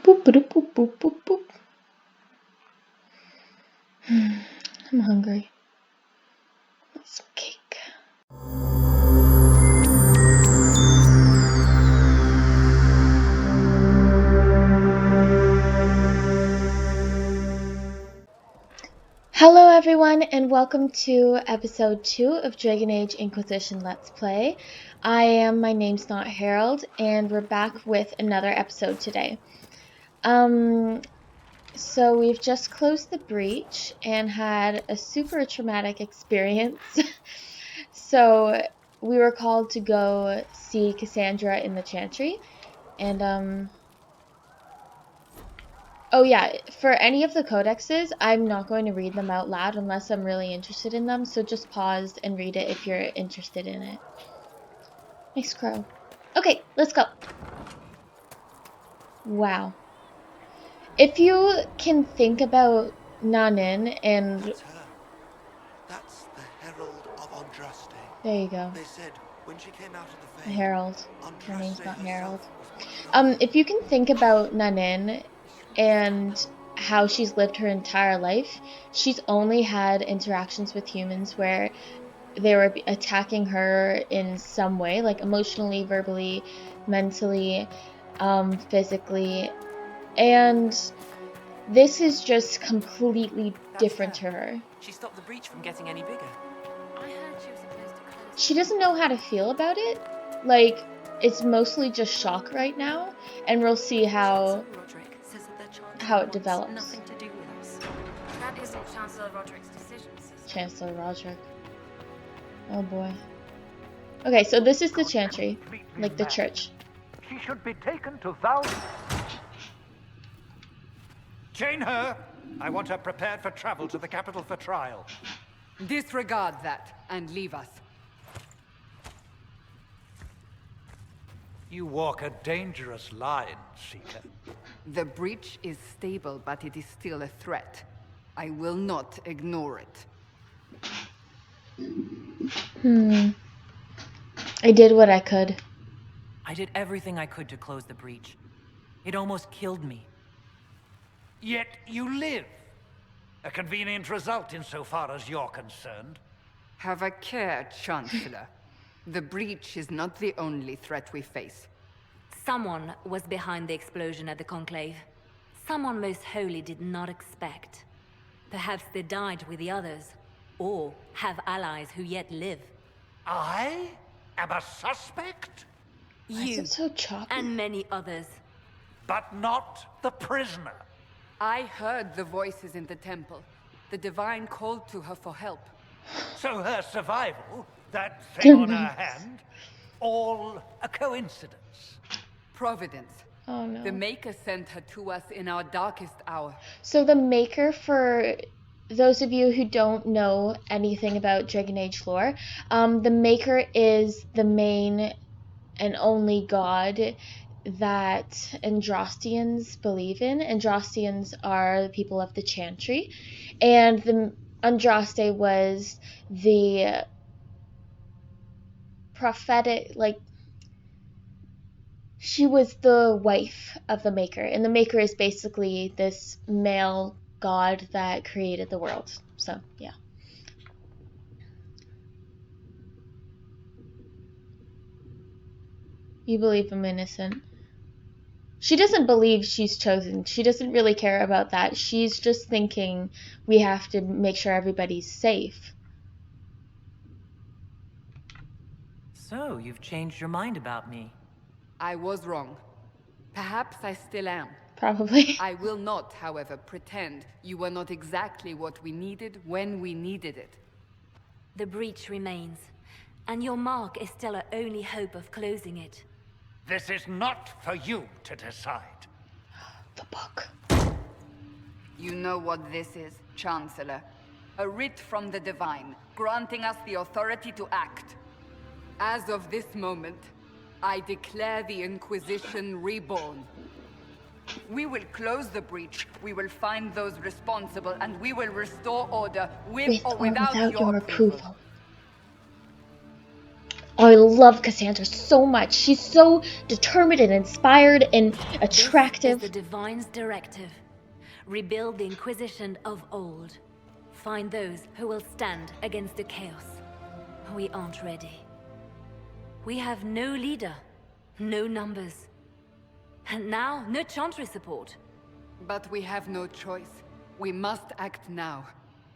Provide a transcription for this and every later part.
Boop, boop, boop, boop, boop, boop. I'm hungry. Want some cake. Hello everyone and welcome to episode 2 of Dragon Age Inquisition Let's Play. My name's not Harold and we're back with another episode today. So we've just closed the breach and had a super traumatic experience. So we were called to go see Cassandra in the Chantry and oh yeah, for any of the codexes, I'm not going to read them out loud unless I'm really interested in them, so just pause and read it if you're interested in it. Nice crow. Okay, let's go. Wow. If you can think about Nanin and... That's her. That's the Herald of Andraste. There you go. They said when she came out of the veil, Harold. Her name's Andraste not Harold. herself. If you can think about Nanin and how she's lived her entire life, she's only had interactions with humans where they were attacking her in some way, like emotionally, verbally, mentally, physically, and this is just completely different to her. She stopped the breach from getting any bigger. I heard she was supposed to close. She doesn't know how to feel about it. Like, it's mostly just shock right now, and we'll see how it develops. Nothing to do with us. That isn't Chancellor Roderick's decision, sister. Chancellor Roderick. Oh boy. Okay, so this is the Chantry, like the church. She should be taken to Val. Chain her. I want her prepared for travel to the capital for trial. Disregard that and leave us. You walk a dangerous line, Seeker. The breach is stable, but it is still a threat. I will not ignore it. I did what I could. I did everything I could to close the breach. It almost killed me. Yet you live. A convenient result insofar as you're concerned. Have a care, Chancellor. The breach is not the only threat we face. Someone was behind the explosion at the Conclave. Someone most holy did not expect. Perhaps they died with the others, or have allies who yet live. I am a suspect, Why is You it so choppy? and many others. but not the prisoner. I heard the voices in the temple. The Divine called to her for help. So her survival, that thing on her hand, all a coincidence. Providence. Oh no. The Maker sent her to us in our darkest hour. So the Maker, for those of you who don't know anything about Dragon Age lore, the Maker is the main and only god that Andrastians believe in. Andrastians are the people of the Chantry, and the Andraste was the prophetic, she was the wife of the Maker, and the Maker is basically this male god that created the world. So, yeah. You believe I'm innocent. She doesn't believe she's chosen. She doesn't really care about that. She's just thinking we have to make sure everybody's safe. So, you've changed your mind about me. I was wrong. Perhaps I still am. Probably. I will not, however, pretend you were not exactly what we needed when we needed it. The breach remains, and your mark is still our only hope of closing it. This is not for you to decide. The book. You know what this is, Chancellor. A writ from the Divine, granting us the authority to act. As of this moment, I declare the Inquisition reborn. We will close the breach, we will find those responsible, and we will restore order with or without your approval. Oh, I love Cassandra so much. She's so determined and inspired and This is attractive. the Divine's directive. Rebuild the Inquisition of old. Find those who will stand against the chaos. We aren't ready. We have no leader, no numbers. And now, no Chantry support. But we have no choice. We must act now,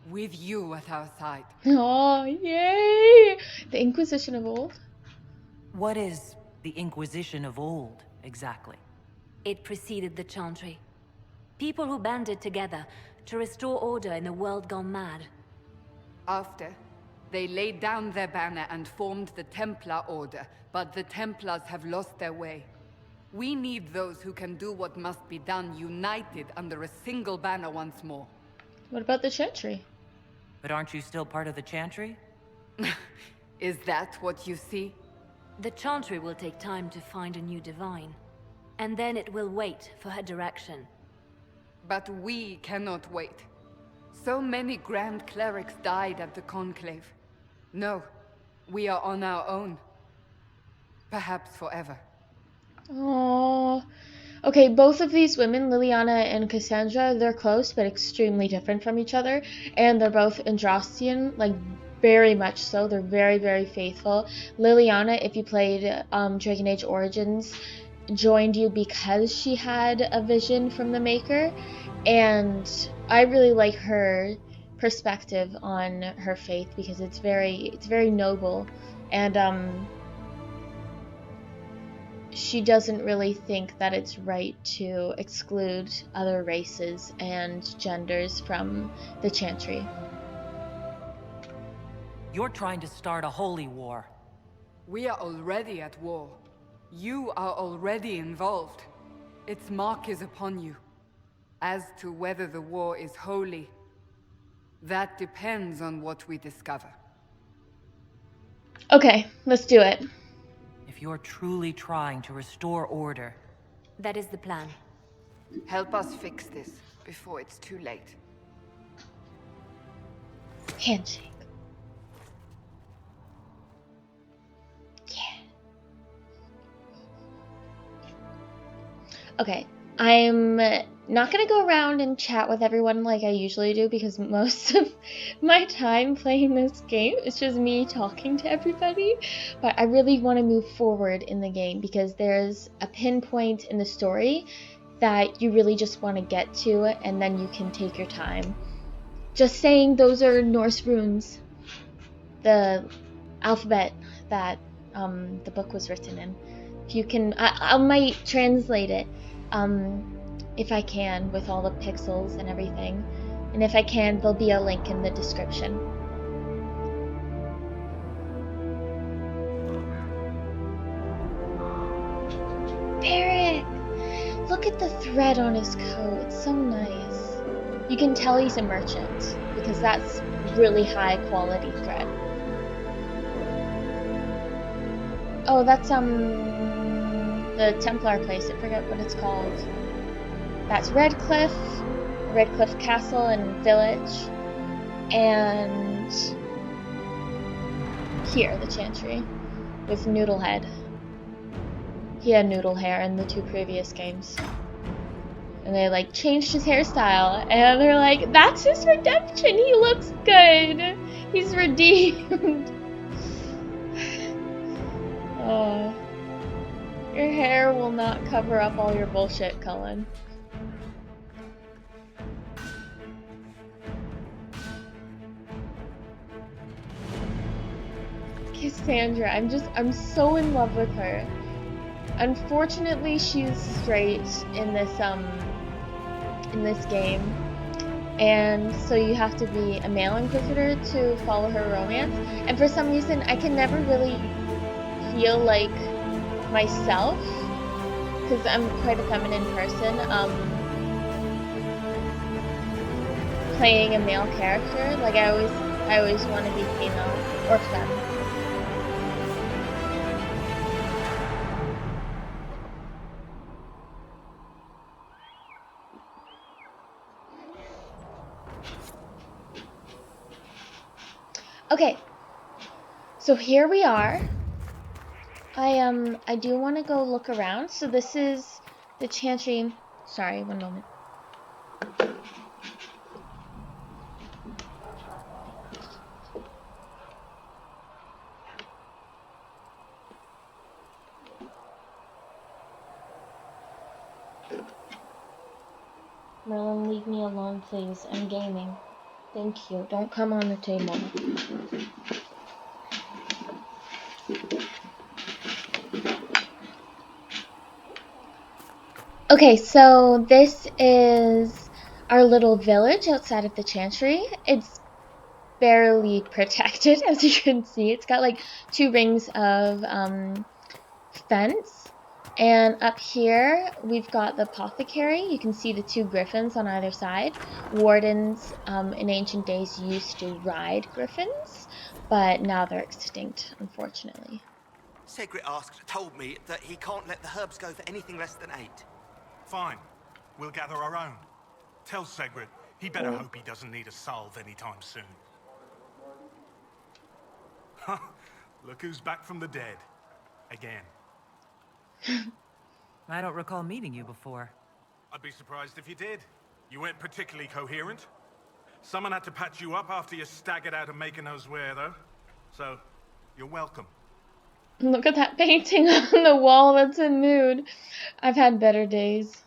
with you at our side. Oh, yay! The Inquisition of old. What is the Inquisition of old, exactly? It preceded the Chantry. People who banded together to restore order in a world gone mad. After, they laid down their banner and formed the Templar Order, but the Templars have lost their way. We need those who can do what must be done, united under a single banner once more. What about the Chantry? But aren't you still part of the Chantry? Is that what you see? The Chantry will take time to find a new Divine. And then it will wait for her direction. But we cannot wait. So many Grand Clerics died at the Conclave. No, we are on our own. Perhaps forever. Oh, okay, both of these women, Liliana and Cassandra, they're close but extremely different from each other, and they're both Andrastian, like very much so. They're very, very faithful. Liliana, if you played Dragon Age Origins, joined you because she had a vision from the Maker, and I really like her perspective on her faith because it's very noble, and she doesn't really think that it's right to exclude other races and genders from the Chantry. You're trying to start a holy war. We are already at war. You are already involved. Its mark is upon you. As to whether the war is holy, that depends on what we discover. Okay, let's do it. If you're truly trying to restore order, That is the plan. Help us fix this before it's too late. Handshake. Yeah. Okay, I'm not gonna go around and chat with everyone like I usually do because most of my time playing this game is just me talking to everybody, but I really want to move forward in the game because there's a pinpoint in the story that you really just want to get to, and then you can take your time. Just saying, those are Norse runes, the alphabet that the book was written in. If you can, I might translate it if I can, with all the pixels and everything. And if I can, there'll be a link in the description. Barrick! Look at the thread on his coat. It's so nice. You can tell he's a merchant because that's really high quality thread. Oh, that's the Templar place. I forget what it's called. That's Redcliffe Castle and Village, and here the Chantry with Noodlehead. He had noodle hair in the 2 previous games. And they like changed his hairstyle, and they're like, that's his redemption, he looks good, he's redeemed. Oh, your hair will not cover up all your bullshit, Cullen. Cassandra, I'm so in love with her. Unfortunately, she's straight in this game, and so you have to be a male inquisitor to follow her romance. And for some reason, I can never really feel like myself, because I'm quite a feminine person, playing a male character. Like I always want to be female or femme. Okay, so here we are. I do want to go look around. So this is the chantry. Sorry, one moment. Merlin, leave me alone, please. I'm gaming. Thank you. Don't come on the table. Okay, so this is our little village outside of the chantry. It's barely protected, as you can see. It's got like 2 rings of fence. And up here, we've got the apothecary. You can see the 2 griffins on either side. Wardens in ancient days used to ride griffins, but now they're extinct, unfortunately. Segret told me that he can't let the herbs go for anything less than 8. Fine. We'll gather our own. Tell Segret he better hope he doesn't need a salve anytime soon. Look who's back from the dead. Again. I don't recall meeting you before. I'd be surprised if you did. You weren't particularly coherent. Someone had to patch you up after you staggered out of making those wear, though. So, you're welcome. Look at that painting on the wall. That's a mood. I've had better days.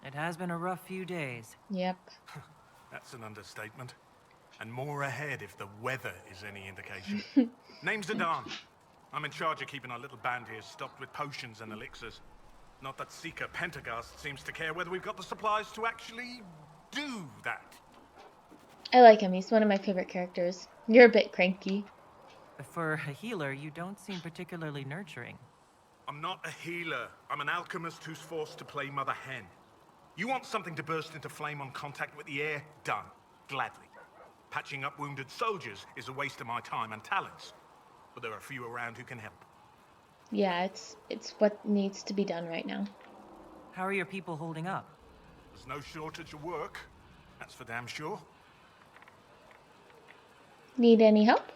It has been a rough few days. Yep. That's an understatement. And more ahead if the weather is any indication. Name's Adan. I'm in charge of keeping our little band here stocked with potions and elixirs. Not that Seeker Pentagast seems to care whether we've got the supplies to actually do that. I like him. He's one of my favorite characters. You're a bit cranky. For a healer, you don't seem particularly nurturing. I'm not a healer. I'm an alchemist who's forced to play Mother Hen. You want something to burst into flame on contact with the air? Done. Gladly. Patching up wounded soldiers is a waste of my time and talents. But there are a few around who can help. Yeah, it's what needs to be done right now. How are your people holding up? There's no shortage of work. That's for damn sure. Need any help?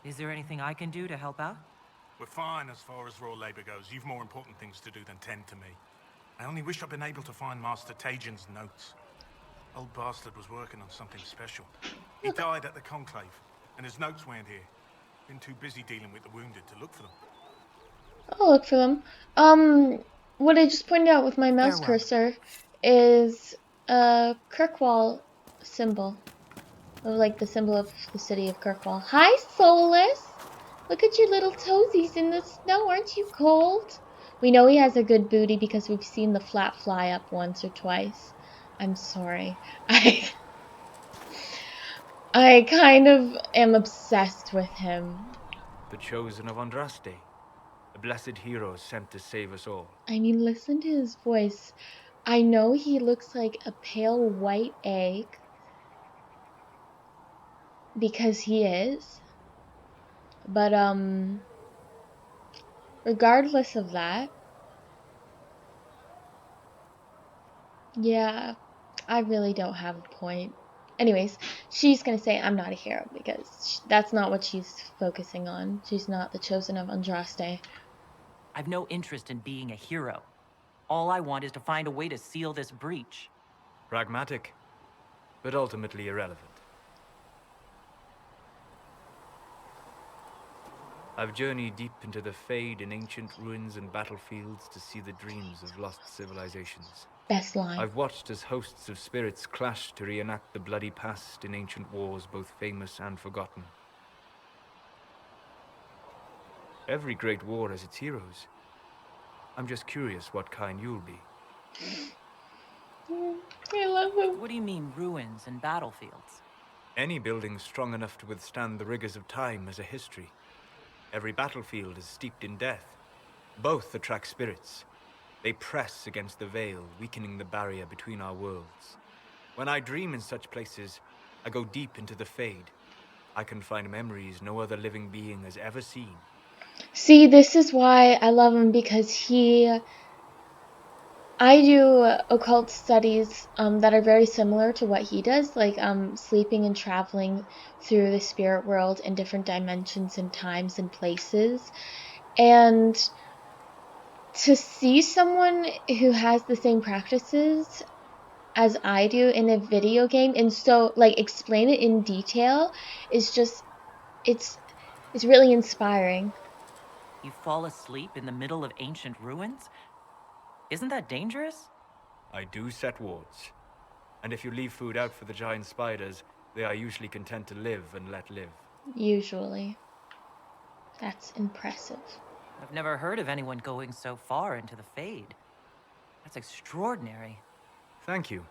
Is there anything I can do to help out? We're fine as far as raw labor goes. You've more important things to do than tend to me. I only wish I'd been able to find Master Tajin's notes. Old bastard was working on something special. He died at the Conclave, and his notes weren't here. Been too busy dealing with the wounded to look for them. I'll look for them. What I just pointed out with my mouse Farewell. cursor is a Kirkwall symbol. Like the symbol of the city of Kirkwall. Hi, Soulless! Look at your little toesies in the snow. Aren't you cold? We know he has a good booty because we've seen the flap fly up once or twice. I'm sorry. I kind of am obsessed with him. The chosen of Andraste, a blessed hero sent to save us all. I mean, listen to his voice. I know he looks like a pale white egg, because he is. But, regardless of that, yeah, I really don't have a point. Anyways, she's gonna say I'm not a hero because that's not what she's focusing on. She's not the chosen of Andraste. I've no interest in being a hero. All I want is to find a way to seal this breach. Pragmatic, but ultimately irrelevant. I've journeyed deep into the Fade in ancient ruins and battlefields to see the dreams of lost civilizations. Best line. I've watched as hosts of spirits clash to reenact the bloody past in ancient wars, both famous and forgotten. Every great war has its heroes. I'm just curious what kind you'll be. I love him. What do you mean, ruins and battlefields? Any building strong enough to withstand the rigors of time has a history. Every battlefield is steeped in death. Both attract spirits. They press against the veil, weakening the barrier between our worlds. When I dream in such places, I go deep into the Fade. I can find memories no other living being has ever seen. See, this is why I love him, because I do occult studies that are very similar to what he does, like sleeping and traveling through the spirit world in different dimensions and times and places. And to see someone who has the same practices as I do in a video game and so like explain it in detail is just it's really inspiring. You fall asleep in the middle of ancient ruins? Isn't that dangerous? I do set wards. And if you leave food out for the giant spiders, they are usually content to live and let live. Usually. That's impressive. I've never heard of anyone going so far into the Fade. That's extraordinary. Thank you.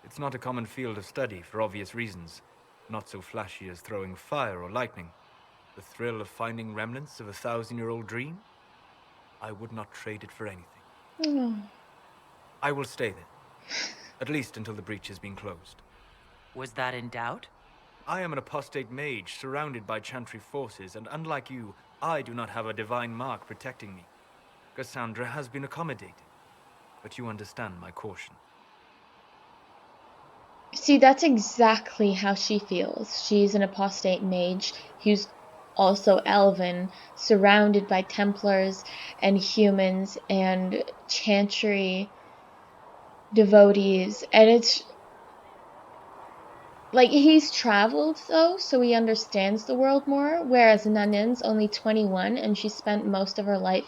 It's not a common field of study for obvious reasons. Not so flashy as throwing fire or lightning. The thrill of finding remnants of a 1,000-year-old dream? I would not trade it for anything. Oh. I will stay there. At least until the breach has been closed. Was that in doubt? I am an apostate mage surrounded by chantry forces, and unlike you, I do not have a divine mark protecting me. Cassandra has been accommodating, but you understand my caution. See, that's exactly how she feels. She's an apostate mage who's also elven, surrounded by Templars and humans and chantry devotees, and it's like he's traveled though, so he understands the world more, whereas Nanin's only 21 and she spent most of her life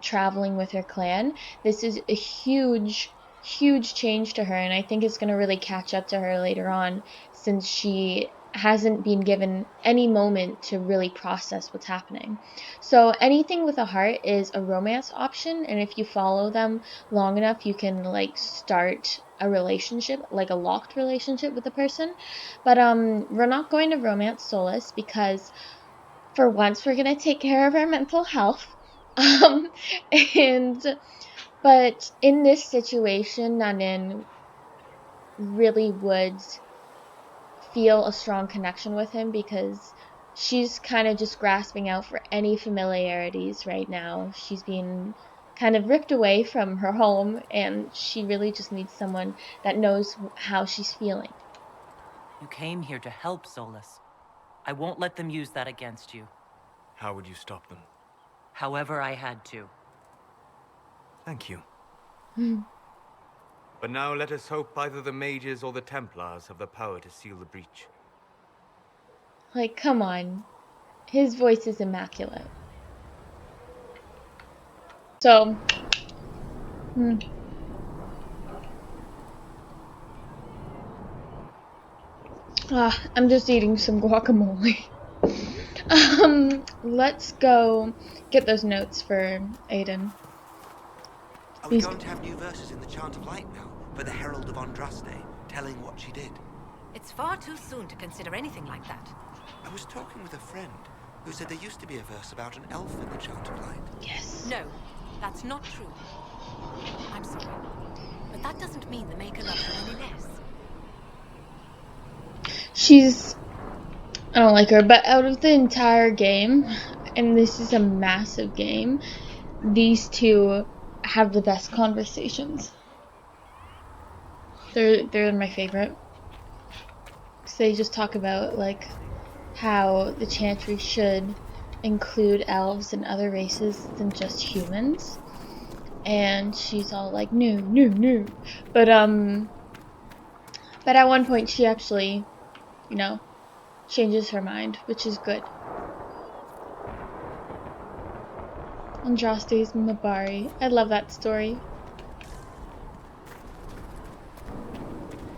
traveling with her clan. This is a huge change to her, and I think it's going to really catch up to her later on, since she hasn't been given any moment to really process what's happening. So anything with a heart is a romance option, and if you follow them long enough, you can like start a relationship, like a locked relationship with the person. But we're not going to romance Solas because for once we're going to take care of our mental health. But in this situation, Nanin really would feel a strong connection with him because she's kind of just grasping out for any familiarities right now. She's being kind of ripped away from her home, and she really just needs someone that knows how she's feeling. You came here to help, Solas. I won't let them use that against you. How would you stop them? However I had to. Thank you. But now let us hope either the mages or the Templars have the power to seal the breach. Like, come on. His voice is immaculate. So, I'm just eating some guacamole. Let's go get those notes for Aiden. Are we going to have new verses in the Chant of Light now, for the Herald of Andraste, telling what she did? It's far too soon to consider anything like that. I was talking with a friend who said there used to be a verse about an elf in the Chant of Light. Yes. No, that's not true. I'm sorry, but that doesn't mean the Maker loves her any less. I don't like her, but out of the entire game, and this is a massive game, these two have the best conversations. They're my favorite. So they just talk about like how the Chantry should include elves and other races than just humans. And she's all like, no. But at one point she actually, changes her mind, which is good. Andraste's Mabari. I love that story.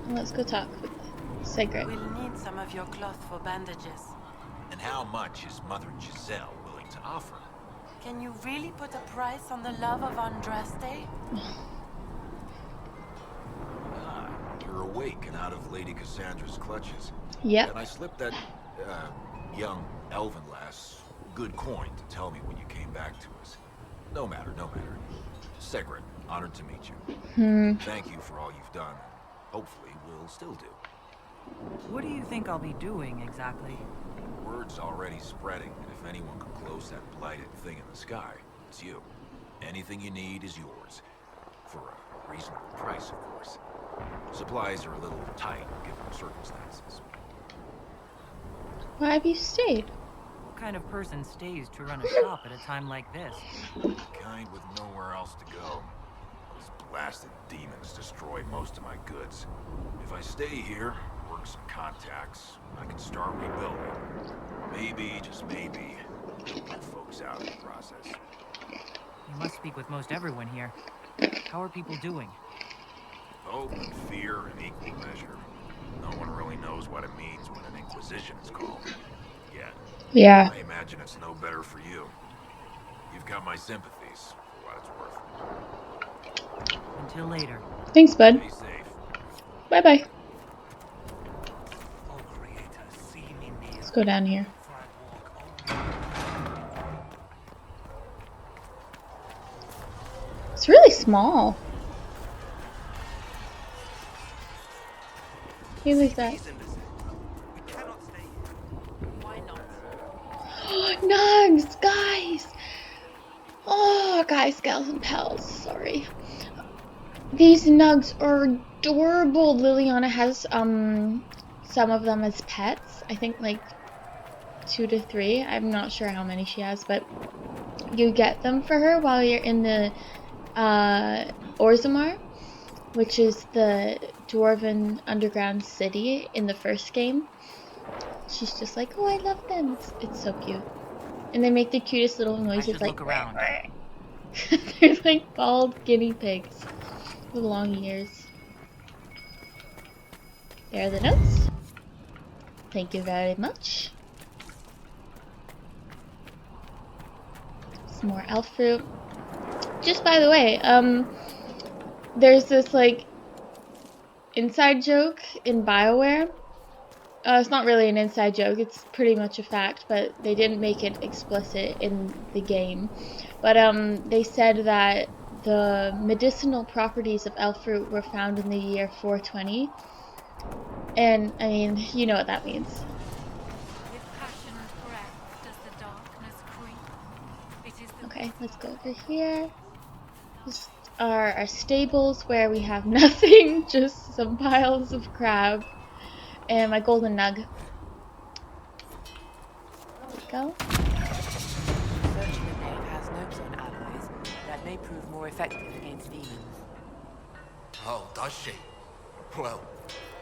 Let's go talk with Sigrid. We'll need some of your cloth for bandages. And how much is Mother Giselle willing to offer? Can you really put a price on the love of Andraste? You're awake and out of Lady Cassandra's clutches. Yep. And I slipped that, young elven lass good coin to tell me when you came back to us. No matter. Sigrid, honored to meet you. Thank you for all you've done. Hopefully, we'll still do. What do you think I'll be doing, exactly? Word's already spreading, and if anyone can close that blighted thing in the sky, it's you. Anything you need is yours. For a reasonable price, of course. Supplies are a little tight, given the circumstances. Why have you stayed? kind of person stays to run a shop at a time like this? Kind with nowhere else to go. Those blasted demons destroyed most of my goods. If I stay here, work some contacts, I can start rebuilding. Maybe, just maybe, help folks out in the process. You must speak with most everyone here. How are people doing? Hope and fear in equal measure. No one really knows what it means when an Inquisition is called. Yet. Yeah. I imagine it's no better for you. You've got my sympathies, for what it's worth. Until later. Thanks, bud. Stay safe. Bye-bye. Let's go down here. It's really small. Hey, look at that. Nugs, guys! Oh, guys, gals, and pals. Sorry. These nugs are adorable. Liliana has some of them as pets. I think like 2 to 3. I'm not sure how many she has, but you get them for her while you're in the Orzammar, which is the dwarven underground city in the first game. She's just like, oh, I love them. It's so cute. And they make the cutest little noises, like, look around. They're like bald guinea pigs with long ears. There are the notes. Thank you very much. Some more elf fruit. Just by the way, there's this like inside joke in BioWare. It's not really an inside joke, it's pretty much a fact, but they didn't make it explicit in the game. But they said that the medicinal properties of elf fruit were found in the year 420. And, I mean, you know what that means. Okay, let's go over here. This are our stables where we have nothing, just some piles of crab. And my golden nug. There we go. Searching the nave has notes on alloys that may prove more effective against demons. Oh, does she? Well,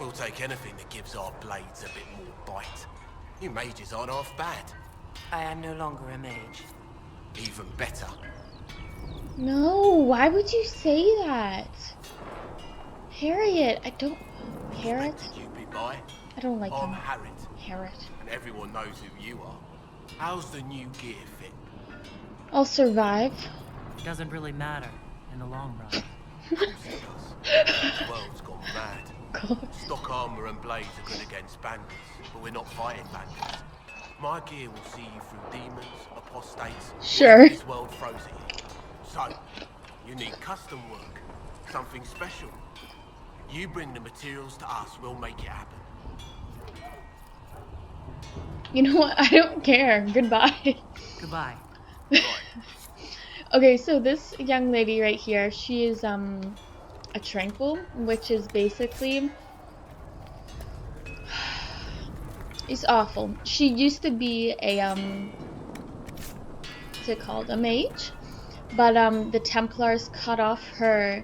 we'll take anything that gives our blades a bit more bite. You mages aren't half bad. I am no longer a mage. Even better. No, why would you say that? Harriet, I don't... Harriet? You be by. I don't like I'm him. Harriet. Harriet. And everyone knows who you are. How's the new gear fit? I'll survive. It doesn't really matter in the long run. Of course it does. The world's gone mad. God. Stock armor and blades are good against bandits, but we're not fighting bandits. My gear will see you through demons, apostates, sure. This world throws at you. So, you need custom work, something special. You bring the materials to us, we'll make it happen. You know what? I don't care. Goodbye. Goodbye. Right. Okay, so this young lady right here, she is a tranquil, which is basically... It's awful. She used to be a, what's it called? A mage. But, the Templars cut off her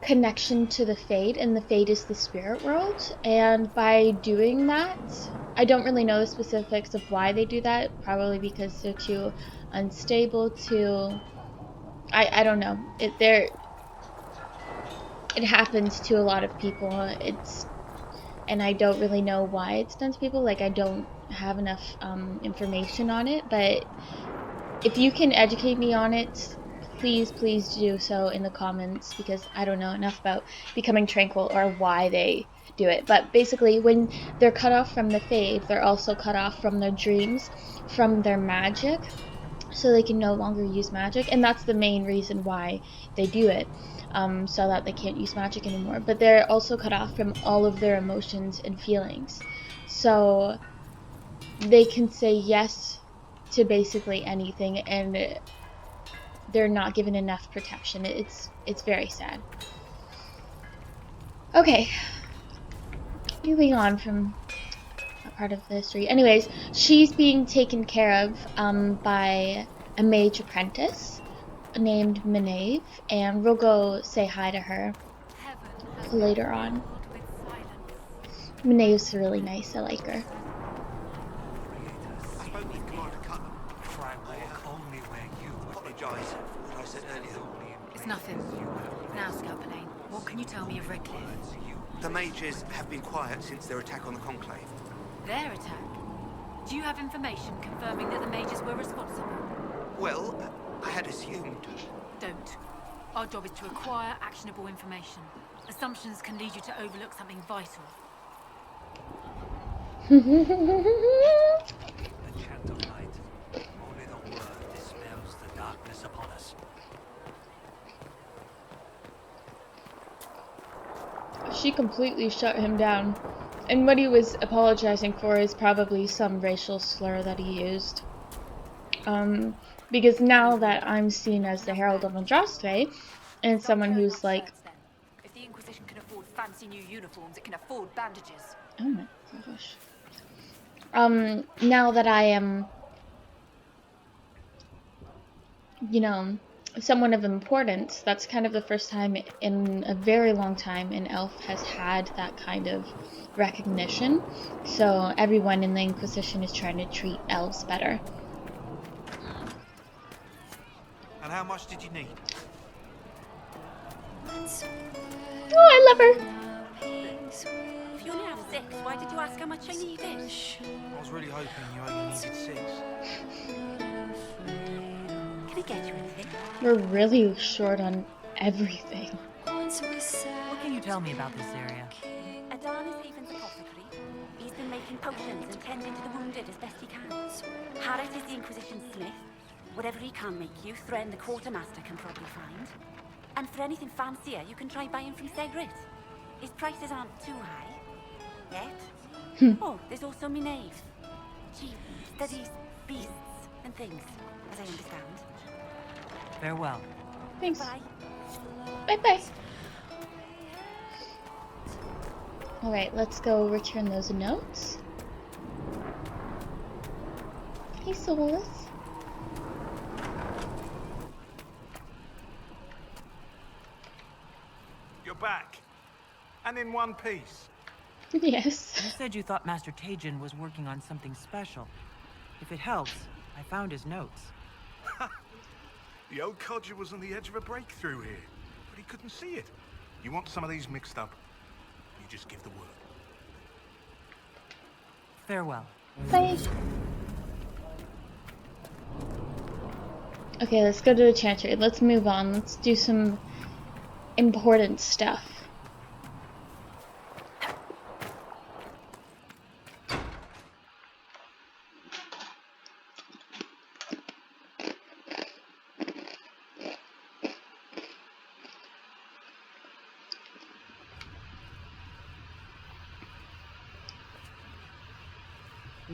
connection to the Fade, and the Fade is the spirit world. And by doing that, I don't really know the specifics of why they do that. Probably because they're too unstable to... I don't know. It happens to a lot of people. And I don't really know why it's done to people. Like, I don't have enough information on it, but if you can educate me on it, please do so in the comments, because I don't know enough about becoming tranquil or why they do it. But basically, when they're cut off from the Fade, they're also cut off from their dreams, from their magic, so they can no longer use magic, and that's the main reason why they do it. So that they can't use magic anymore. But they're also cut off from all of their emotions and feelings. So they can say yes to basically anything, and they're not given enough protection. It's very sad. Okay. Moving on from part of the history. Anyways, she's being taken care of by a mage apprentice named Maeve, and we'll go say hi to her later on. Maeve's really nice. I like her. I spoke with Clyde to cut them. Only where you apologise for what I said earlier. It's nothing. Now, Scalpelane, what can you tell me of Redcliffe? The mages have been quiet since their attack on the Conclave. Their attack? Do you have information confirming that the mages were responsible? Well, I had assumed. Don't. Our job is to acquire actionable information. Assumptions can lead you to overlook something vital. The chant of light. Only the word dispels the darkness upon us. She completely shut him down. And what he was apologizing for is probably some racial slur that he used. Because now that I'm seen as the Herald of Andraste, and someone who's like... If the Inquisition can afford fancy new uniforms, it can afford bandages. Oh my gosh. Now that I am, you know, someone of importance, that's kind of the first time in a very long time an elf has had that kind of recognition. So everyone in the Inquisition is trying to treat elves better. And how much did you need? Oh, I love her. If you only have 6, why did you ask how much I needed? I was really hoping you only needed 6. Can I get you anything? We're really short on everything. What can you tell me about this area? Adan is Haven's apothecary. He's been making potions and tending to the wounded as best he can. Harris is the Inquisition smith. Whatever he can make you, Thren the quartermaster can probably find. And for anything fancier, you can try buying from Segrit. His prices aren't too high. Yet. Oh, there's also Maeve. She studies beasts and things, as I understand. Farewell. Thanks. Bye. Bye-bye. Alright, let's go return those notes. Hey, Solus. You're back. And in one piece. Yes. You said you thought Master Tajin was working on something special. If it helps, I found his notes. The old codger was on the edge of a breakthrough here, but he couldn't see it. You want some of these mixed up? You just give the word. Farewell. Bye. Okay, let's go to the chantry. Let's move on. Let's do some important stuff.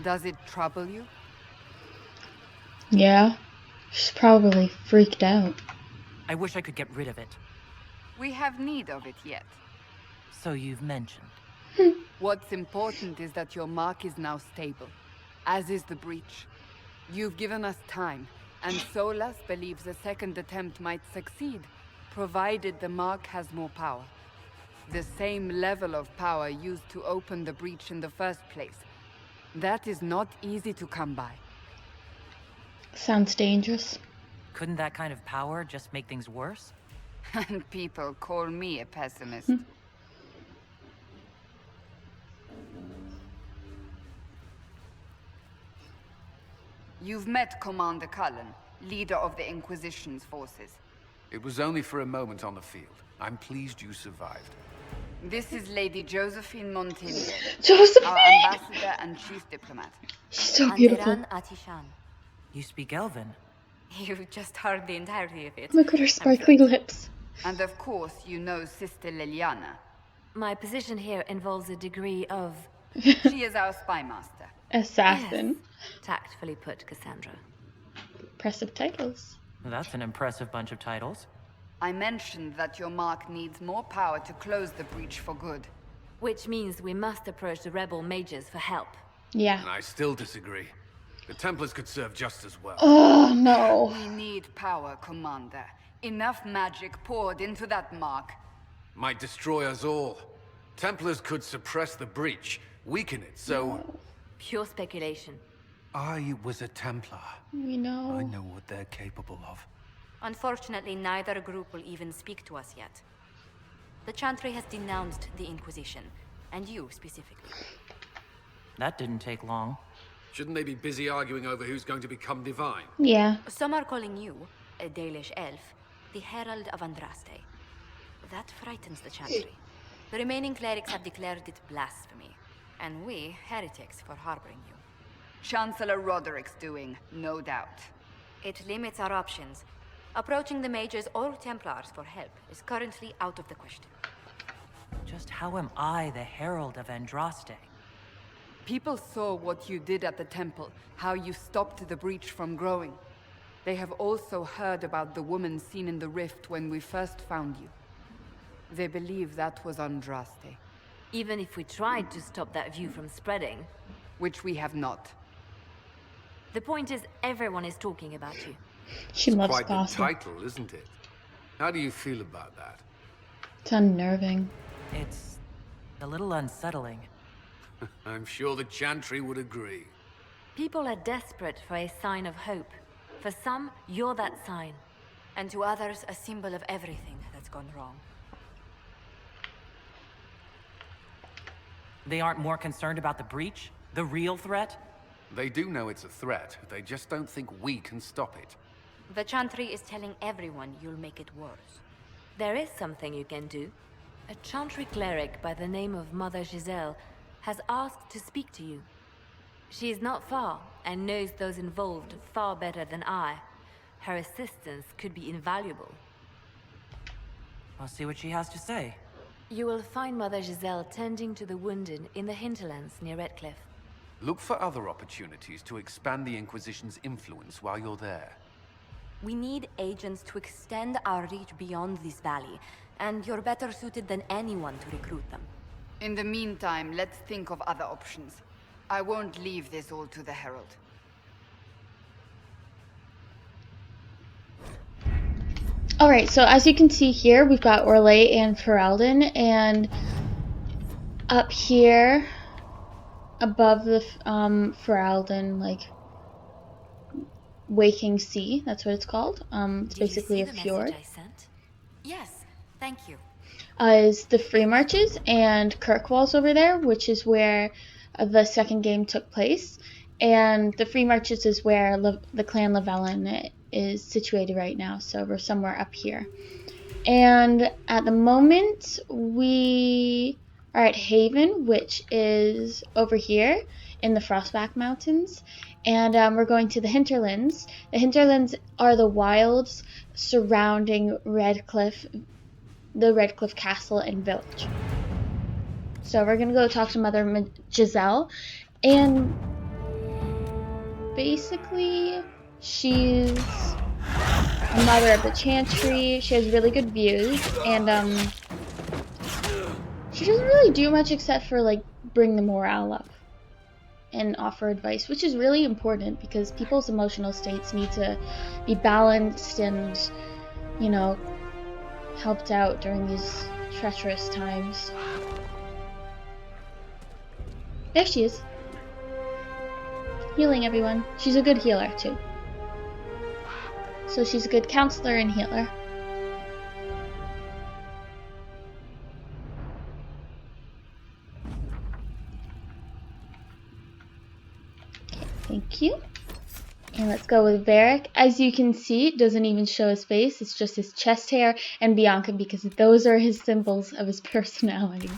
Does it trouble you? Yeah, she's probably freaked out. I wish I could get rid of it. We have need of it yet. So you've mentioned. What's important is that your mark is now stable, as is the breach. You've given us time, and Solas believes a second attempt might succeed, provided the mark has more power. The same level of power used to open the breach in the first place. That is not easy to come by. Sounds dangerous. Couldn't that kind of power just make things worse? And people call me a pessimist. You've met Commander Cullen, leader of the Inquisition's forces. It was only for a moment on the field. I'm pleased you survived. This is Lady Josephine Montilyet, Josephine! our ambassador and chief diplomat. She's so beautiful. You speak Elven. You just heard the entirety of it. Look at her sparkly lips. And of course, you know Sister Liliana. My position here involves a degree of... She is our spy master. Assassin. Yes. Tactfully put, Cassandra. Impressive titles. Well, that's an impressive bunch of titles. I mentioned that your mark needs more power to close the breach for good. Which means we must approach the rebel mages for help. Yeah. And I still disagree. The Templars could serve just as well. Oh, no. We need power, Commander. Enough magic poured into that mark. Might destroy us all. Templars could suppress the breach, weaken it, so... Pure speculation. I was a Templar. We know. I know what they're capable of. Unfortunately, neither group will even speak to us yet. The Chantry has denounced the Inquisition, and you specifically. That didn't take long. Shouldn't they be busy arguing over who's going to become divine? Yeah. Some are calling you, a Dalish elf, the Herald of Andraste. That frightens the Chantry. The remaining clerics have declared it blasphemy, and we, heretics, for harboring you. Chancellor Roderick's doing, no doubt. It limits our options. Approaching the mages or Templars for help is currently out of the question. Just how am I the Herald of Andraste? People saw what you did at the temple, how you stopped the breach from growing. They have also heard about the woman seen in the rift when we first found you. They believe that was Andraste. Even if we tried to stop that view from spreading... Which we have not. The point is, everyone is talking about you. She It's loves quite the gossip. title, isn't it? How do you feel about that? It's unnerving. It's a little unsettling. I'm sure the Chantry would agree. People are desperate for a sign of hope. For some, you're that sign. And to others, a symbol of everything that's gone wrong. They aren't more concerned about the breach? The real threat? They do know it's a threat. They just don't think we can stop it. The Chantry is telling everyone you'll make it worse. There is something you can do. A Chantry cleric by the name of Mother Giselle has asked to speak to you. She is not far, and knows those involved far better than I. Her assistance could be invaluable. I'll see what she has to say. You will find Mother Giselle tending to the wounded in the hinterlands near Redcliffe. Look for other opportunities to expand the Inquisition's influence while you're there. We need agents to extend our reach beyond this valley, and you're better suited than anyone to recruit them. In the meantime, let's think of other options. I won't leave this all to the Herald. Alright, so as you can see here, we've got Orlais and Fereldan, and up here, above the Fereldan, like, waking sea, that's what it's called. It's basically a fjord. Yes, thank you. Is the Free Marches and Kirkwall's over there, which is where the second game took place. And the Free Marches is where the Clan Lavellan is situated right now, so we're somewhere up here. And at the moment, we are at Haven, which is over here in the Frostback Mountains. And we're going to the Hinterlands. The Hinterlands are the wilds surrounding Redcliffe, the Redcliffe Castle and Village. So we're gonna go talk to Mother Giselle, and basically she's a mother of the Chantry. She has really good views, and she doesn't really do much except for like bring the morale up and offer advice, which is really important because people's emotional states need to be balanced and, you know, helped out during these treacherous times. There she is. Healing everyone. She's a good healer too. So she's a good counselor and healer. Okay, thank you. And let's go with Varric. As you can see, it doesn't even show his face. It's just his chest hair and Bianca, because those are his symbols of his personality.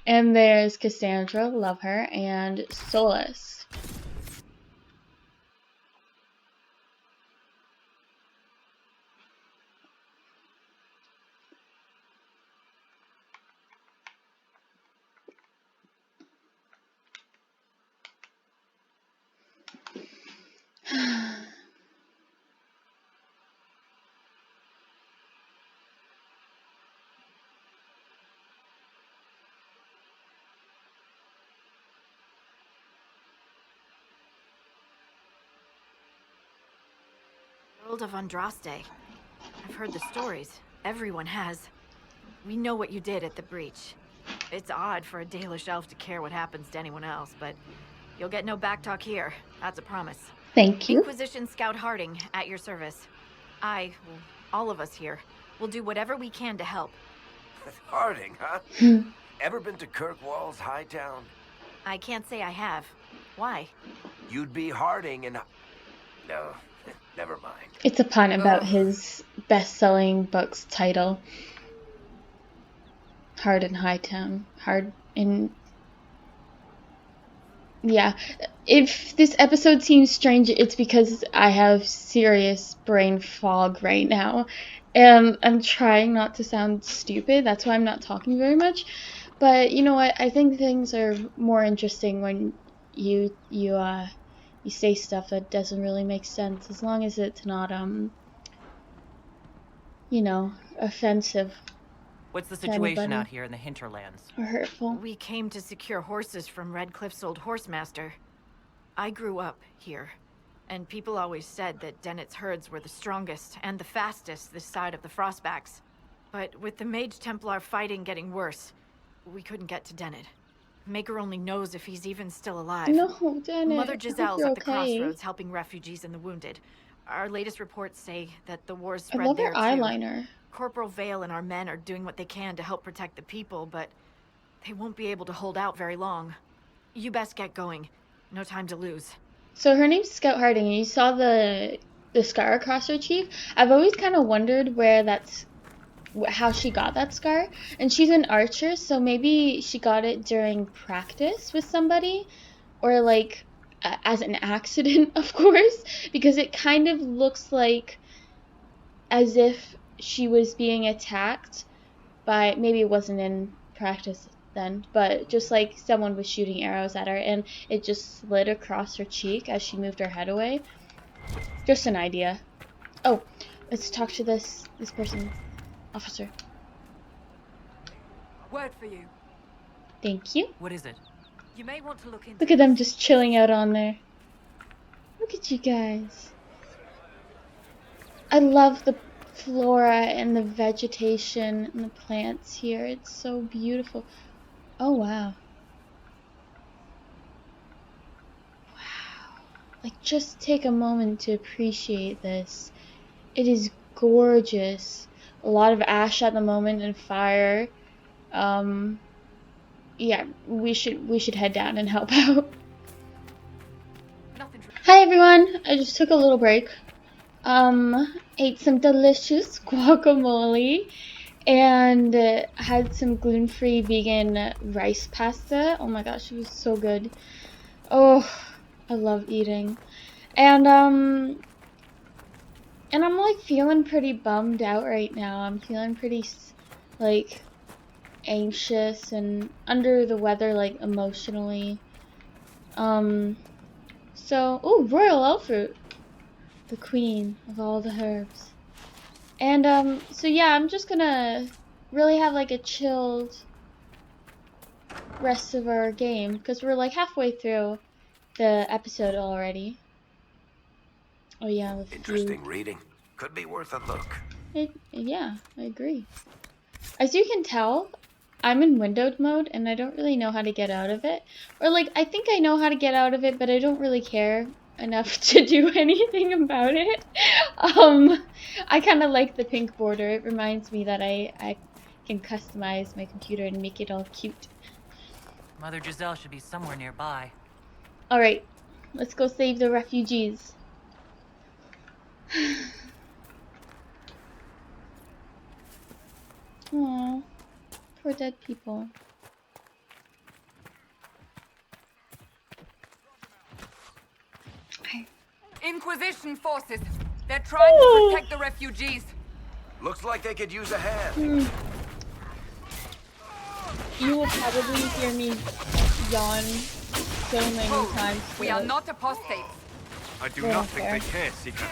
And there's Cassandra, love her, and Solus. World of Andraste. I've heard the stories. Everyone has. We know what you did at the breach. It's odd for a Dalish elf to care what happens to anyone else, but you'll get no backtalk here. That's a promise. Thank you. Inquisition Scout Harding, at your service. All of us here, will do whatever we can to help. Harding, huh? Ever been to Kirkwall's Hightown? I can't say I have. Why? You'd be Harding and... No, never mind. It's a pun about his best-selling book's title. Hard in Hightown. Hard in... Yeah. If this episode seems strange, it's because I have serious brain fog right now. And I'm trying not to sound stupid. That's why I'm not talking very much. But you know what? I think things are more interesting when you say stuff that doesn't really make sense, as long as it's not you know, offensive. What's the situation out here in the hinterlands? Or hurtful. We came to secure horses from Redcliffe's old horsemaster. I grew up here, and people always said that Dennett's herds were the strongest and the fastest this side of the Frostbacks. But with the Mage Templar fighting getting worse, we couldn't get to Dennett. Maker only knows if he's even still alive. No, Dennett. Mother Giselle's at the crossroads helping refugees and the wounded. Our latest reports say that the war's spread there too. I love her eyeliner. Corporal Vale and our men are doing what they can to help protect the people, but they won't be able to hold out very long. You best get going. No time to lose. So her name's Scout Harding, and you saw the scar across her cheek. I've always kind of wondered how she got that scar. And she's an archer, so maybe she got it during practice with somebody, or like as an accident, of course, because it kind of looks like as if she was being attacked by, maybe it wasn't in practice then, but just like someone was shooting arrows at her and it just slid across her cheek as she moved her head away. Just an idea. Oh, let's talk to this person. Officer. Word for you. Thank you. What is it? You may want to look into. Look at them just chilling out on there. Look at you guys. I love the flora and the vegetation and the plants here. It's so beautiful. Oh wow. Wow. Like, just take a moment to appreciate this. It is gorgeous. A lot of ash at the moment and fire. Yeah, we should head down and help out. Hi everyone, I just took a little break. Ate some delicious guacamole and had some gluten-free vegan rice pasta. Oh my gosh, it was so good. Oh, I love eating. And I'm like feeling pretty bummed out right now. I'm feeling pretty like anxious and under the weather, like emotionally. So, oh, royal elf fruit, the queen of all the herbs. And so yeah, I'm just gonna really have like a chilled rest of our game because we're like halfway through the episode already. Oh yeah, interesting reading. Could be worth a look. Yeah, I agree. As you can tell, I'm in windowed mode and I don't really know how to get out of it. Or like, I think I know how to get out of it, but I don't really care enough to do anything about it. I kind of like the pink border. It reminds me that I can customize my computer and make it all cute. Mother Giselle should be somewhere nearby. Alright, let's go save the refugees. Aww, poor dead people. Inquisition forces. They're trying to protect the refugees. Looks like they could use a hand. You will probably hear me yawn so many times. We are not apostates. I do not think they care, Seeker.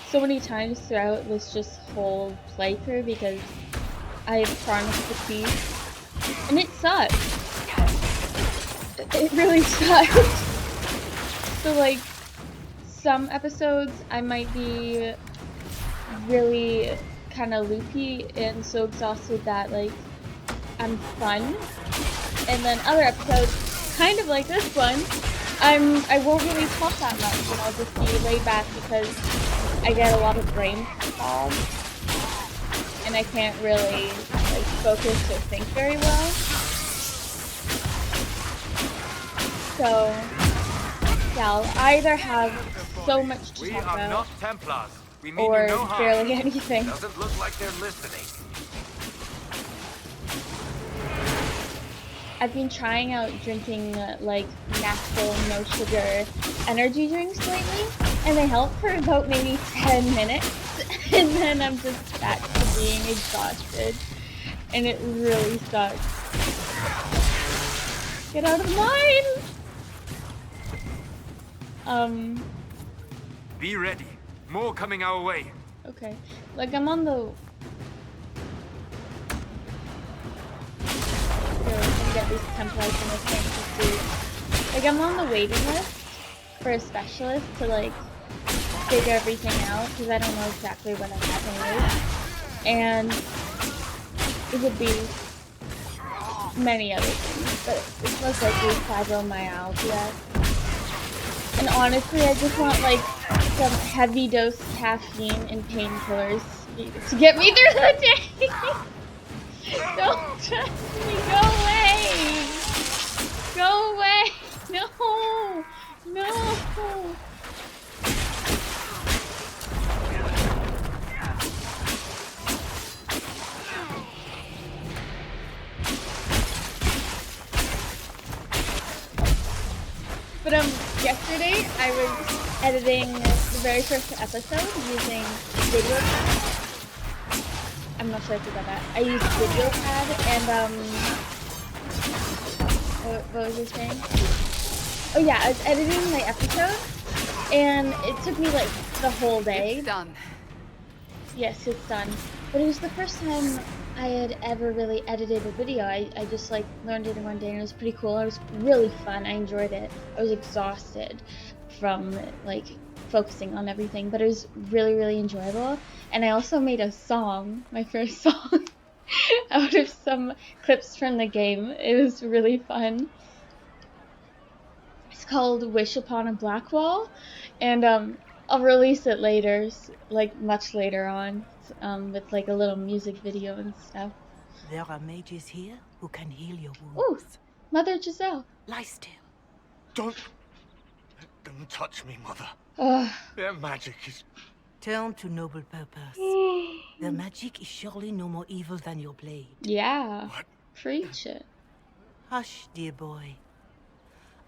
So many times throughout this just whole playthrough because I have chronic fatigue. And it sucks. It really sucks. So like, some episodes I might be really kind of loopy and so exhausted that like I'm fun, and then other episodes, kind of like this one, I won't really talk that much, and I'll just be laid back because I get a lot of brain fog, and I can't really like focus or think very well. So yeah, I'll either have so much to talk about, not Templars. We mean or you no harm. barely anything. Doesn't look like they're listening. I've been trying out drinking like natural, no sugar energy drinks lately, and they help for about maybe 10 minutes, and then I'm just back to being exhausted, and it really sucks. Get out of mine! Be ready. More coming our way. Okay. Like, I'm on the... Get these templates and I can't just do. Like, I'm on the waiting list for a specialist to like figure everything out because I don't know exactly what I have anyways. And it would be many other things, but it's most likely fibromyalgia. And honestly, I just want like some heavy dose caffeine and painkillers to get me through the day. Don't trust me. Go away. Go away. No. No. But yesterday I was editing the very first episode using video pad. I'm not sure if you got that. I used video pad and what was I saying? Oh yeah, I was editing my episode and it took me like the whole day. It's done. Yes, it's done. But it was the first time I had ever really edited a video. I just like learned it in one day and it was pretty cool. It was really fun. I enjoyed it. I was exhausted from like focusing on everything, but it was really, really enjoyable. And I also made a song, my first song, out of some clips from the game. It was really fun. It's called Wish Upon a Black Wall, and I'll release it later, like much later on, with like a little music video and stuff. There are mages here who can heal your wounds. Ooh, Mother Giselle. Lie still. Don't touch me, Mother. Their magic is... Turn to noble purpose. Their magic is surely no more evil than your blade. Yeah. What? Preach it. Hush, dear boy.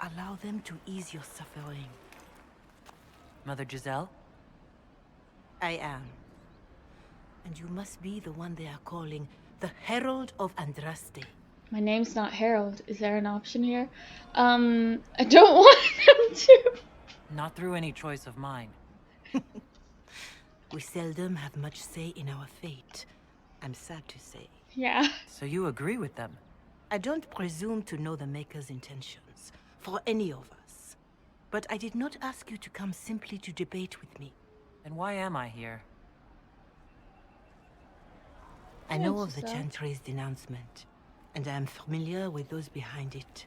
Allow them to ease your suffering. Mother Giselle? I am. And you must be the one they are calling the Herald of Andraste. My name's not Harold. Is there an option here? I don't want them to. Not through any choice of mine. We seldom have much say in our fate. I'm sad to say. Yeah. So you agree with them? I don't presume to know the Maker's intentions for any of us. But I did not ask you to come simply to debate with me. Then why am I here? I know of the Chantry's denouncement, and I am familiar with those behind it.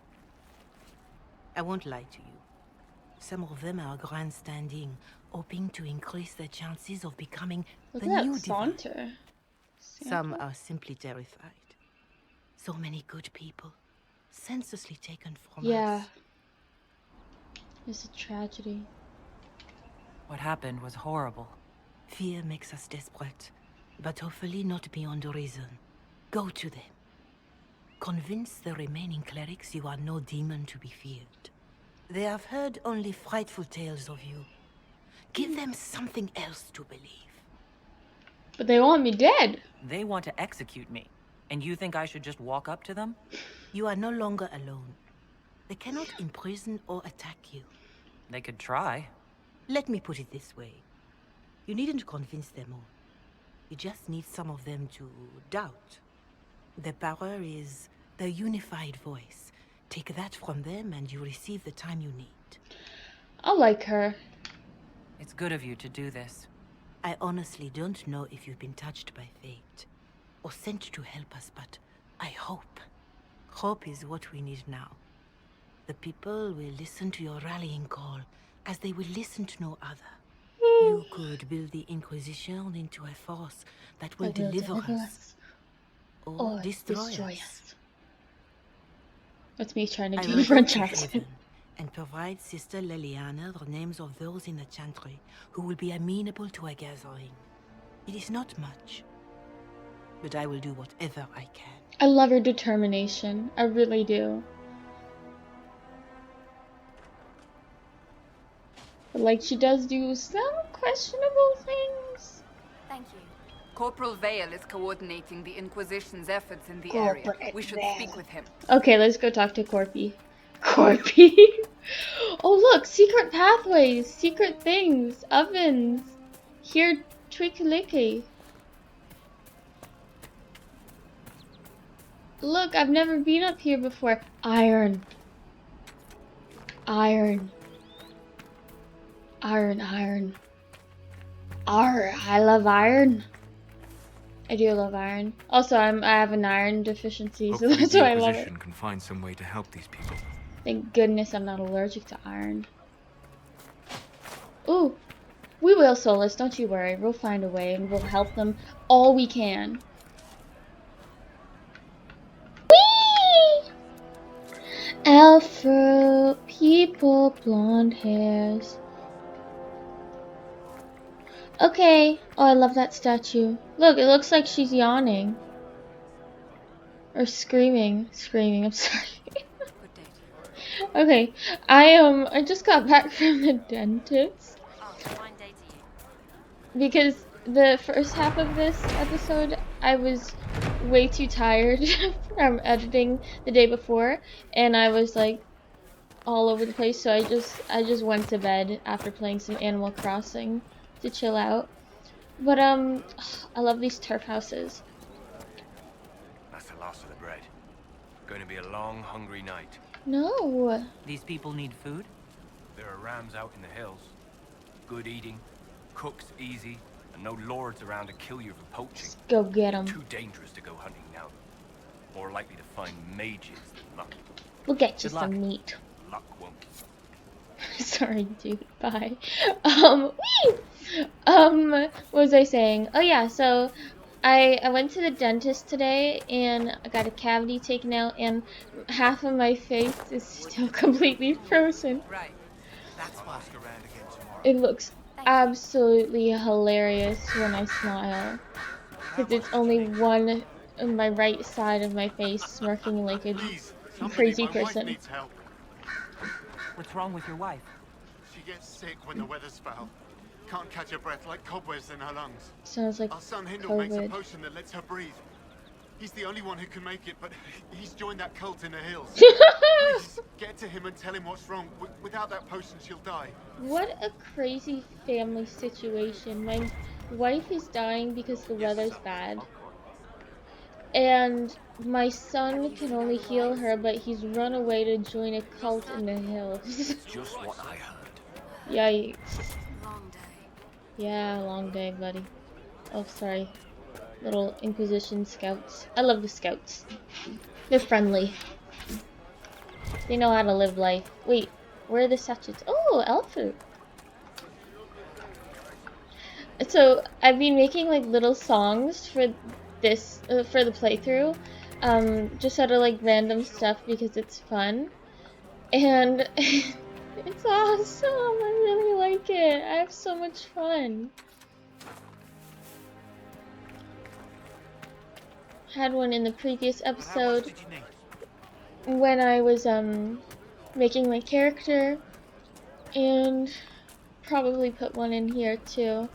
I won't lie to you. Some of them are grandstanding, hoping to increase their chances of becoming the new divine. Some are simply terrified. So many good people, senselessly taken from us. Yeah. It's a tragedy. What happened was horrible. Fear makes us desperate, but hopefully not beyond reason. Go to them. Convince the remaining clerics you are no demon to be feared. They have heard only frightful tales of you. Give them something else to believe. But they want me dead. They want to execute me. And you think I should just walk up to them? You are no longer alone. They cannot imprison or attack you. They could try. Let me put it this way. You needn't convince them all. You just need some of them to doubt. Their power is their unified voice. Take that from them and you receive the time you need. I like her. It's good of you to do this. I honestly don't know if you've been touched by fate, or sent to help us, but I hope. Hope is what we need now. The people will listen to your rallying call, as they will listen to no other. You could build the Inquisition into a force that will deliver us, or destroy us. That's me trying to I do will the go French to accent. Haven and provide Sister Leliana the names of those in the Chantry who will be amenable to a gathering. It is not much, but I will do whatever I can. I love her determination. I really do. But like, she does do some questionable things. Thank you. Corporal Vale is coordinating the Inquisition's efforts in the Corporal area. We should Vale. speak with him. Okay, let's go talk to Corpy. Corpy. Oh look, secret pathways, secret things, ovens. Here, Twikiliki. Look, I've never been up here before. Iron. Iron. Iron, iron. I love iron. I do love iron. Also, I have an iron deficiency, so Hopefully that's the why I love it. Inquisition can find some way to help these people. Thank goodness I'm not allergic to iron. Ooh, we will, Solus, don't you worry. We'll find a way and we'll help them all we can. Whee! Alpha people, blonde hairs. Okay. Oh, I love that statue. Look, it looks like she's yawning. Or screaming. Screaming, I'm sorry. Okay, I just got back from the dentist. Because the first half of this episode, I was way too tired from editing the day before, and I was like all over the place, so I just went to bed after playing some Animal Crossing to chill out. But I love these turf houses. That's the last of the bread. Going to be a long, hungry night. No. These people need food? There are rams out in the hills. Good eating, cooks easy, and no lords around to kill you for poaching. Go get them. Too dangerous to go hunting now. More likely to find mages than luck. We'll get you some meat. Luck won't. Sorry, dude. Bye. What was I saying? Oh yeah, so I went to the dentist today and I got a cavity taken out and half of my face is still completely frozen. Right. That's why. Ask around again tomorrow. It looks absolutely hilarious when I smile. Because it's only one on my right side of my face smirking like a crazy person. What's wrong with your wife? She gets sick when the weather's foul. Can't catch her breath like cobwebs in her lungs. Sounds like our son Hindle makes a COVID. potion that lets her breathe. He's the only one who can make it, but he's joined that cult in the hills. Please, get to him and tell him what's wrong. Without that potion, she'll die. What a crazy family situation. My wife is dying because the weather's bad. And my son can only heal her, but he's run away to join a cult in the hills. Just what I heard. Yikes. Yeah, long day, buddy. Oh, sorry. Little Inquisition scouts. I love the scouts. They're friendly. They know how to live life. Wait, where are the sachets? Oh, elf food. So, I've been making like little songs for this, for the playthrough. Just out of like random stuff because it's fun. And it's awesome. I really like it. I have so much fun. Had one in the previous episode when I was making my character, and probably put one in here too.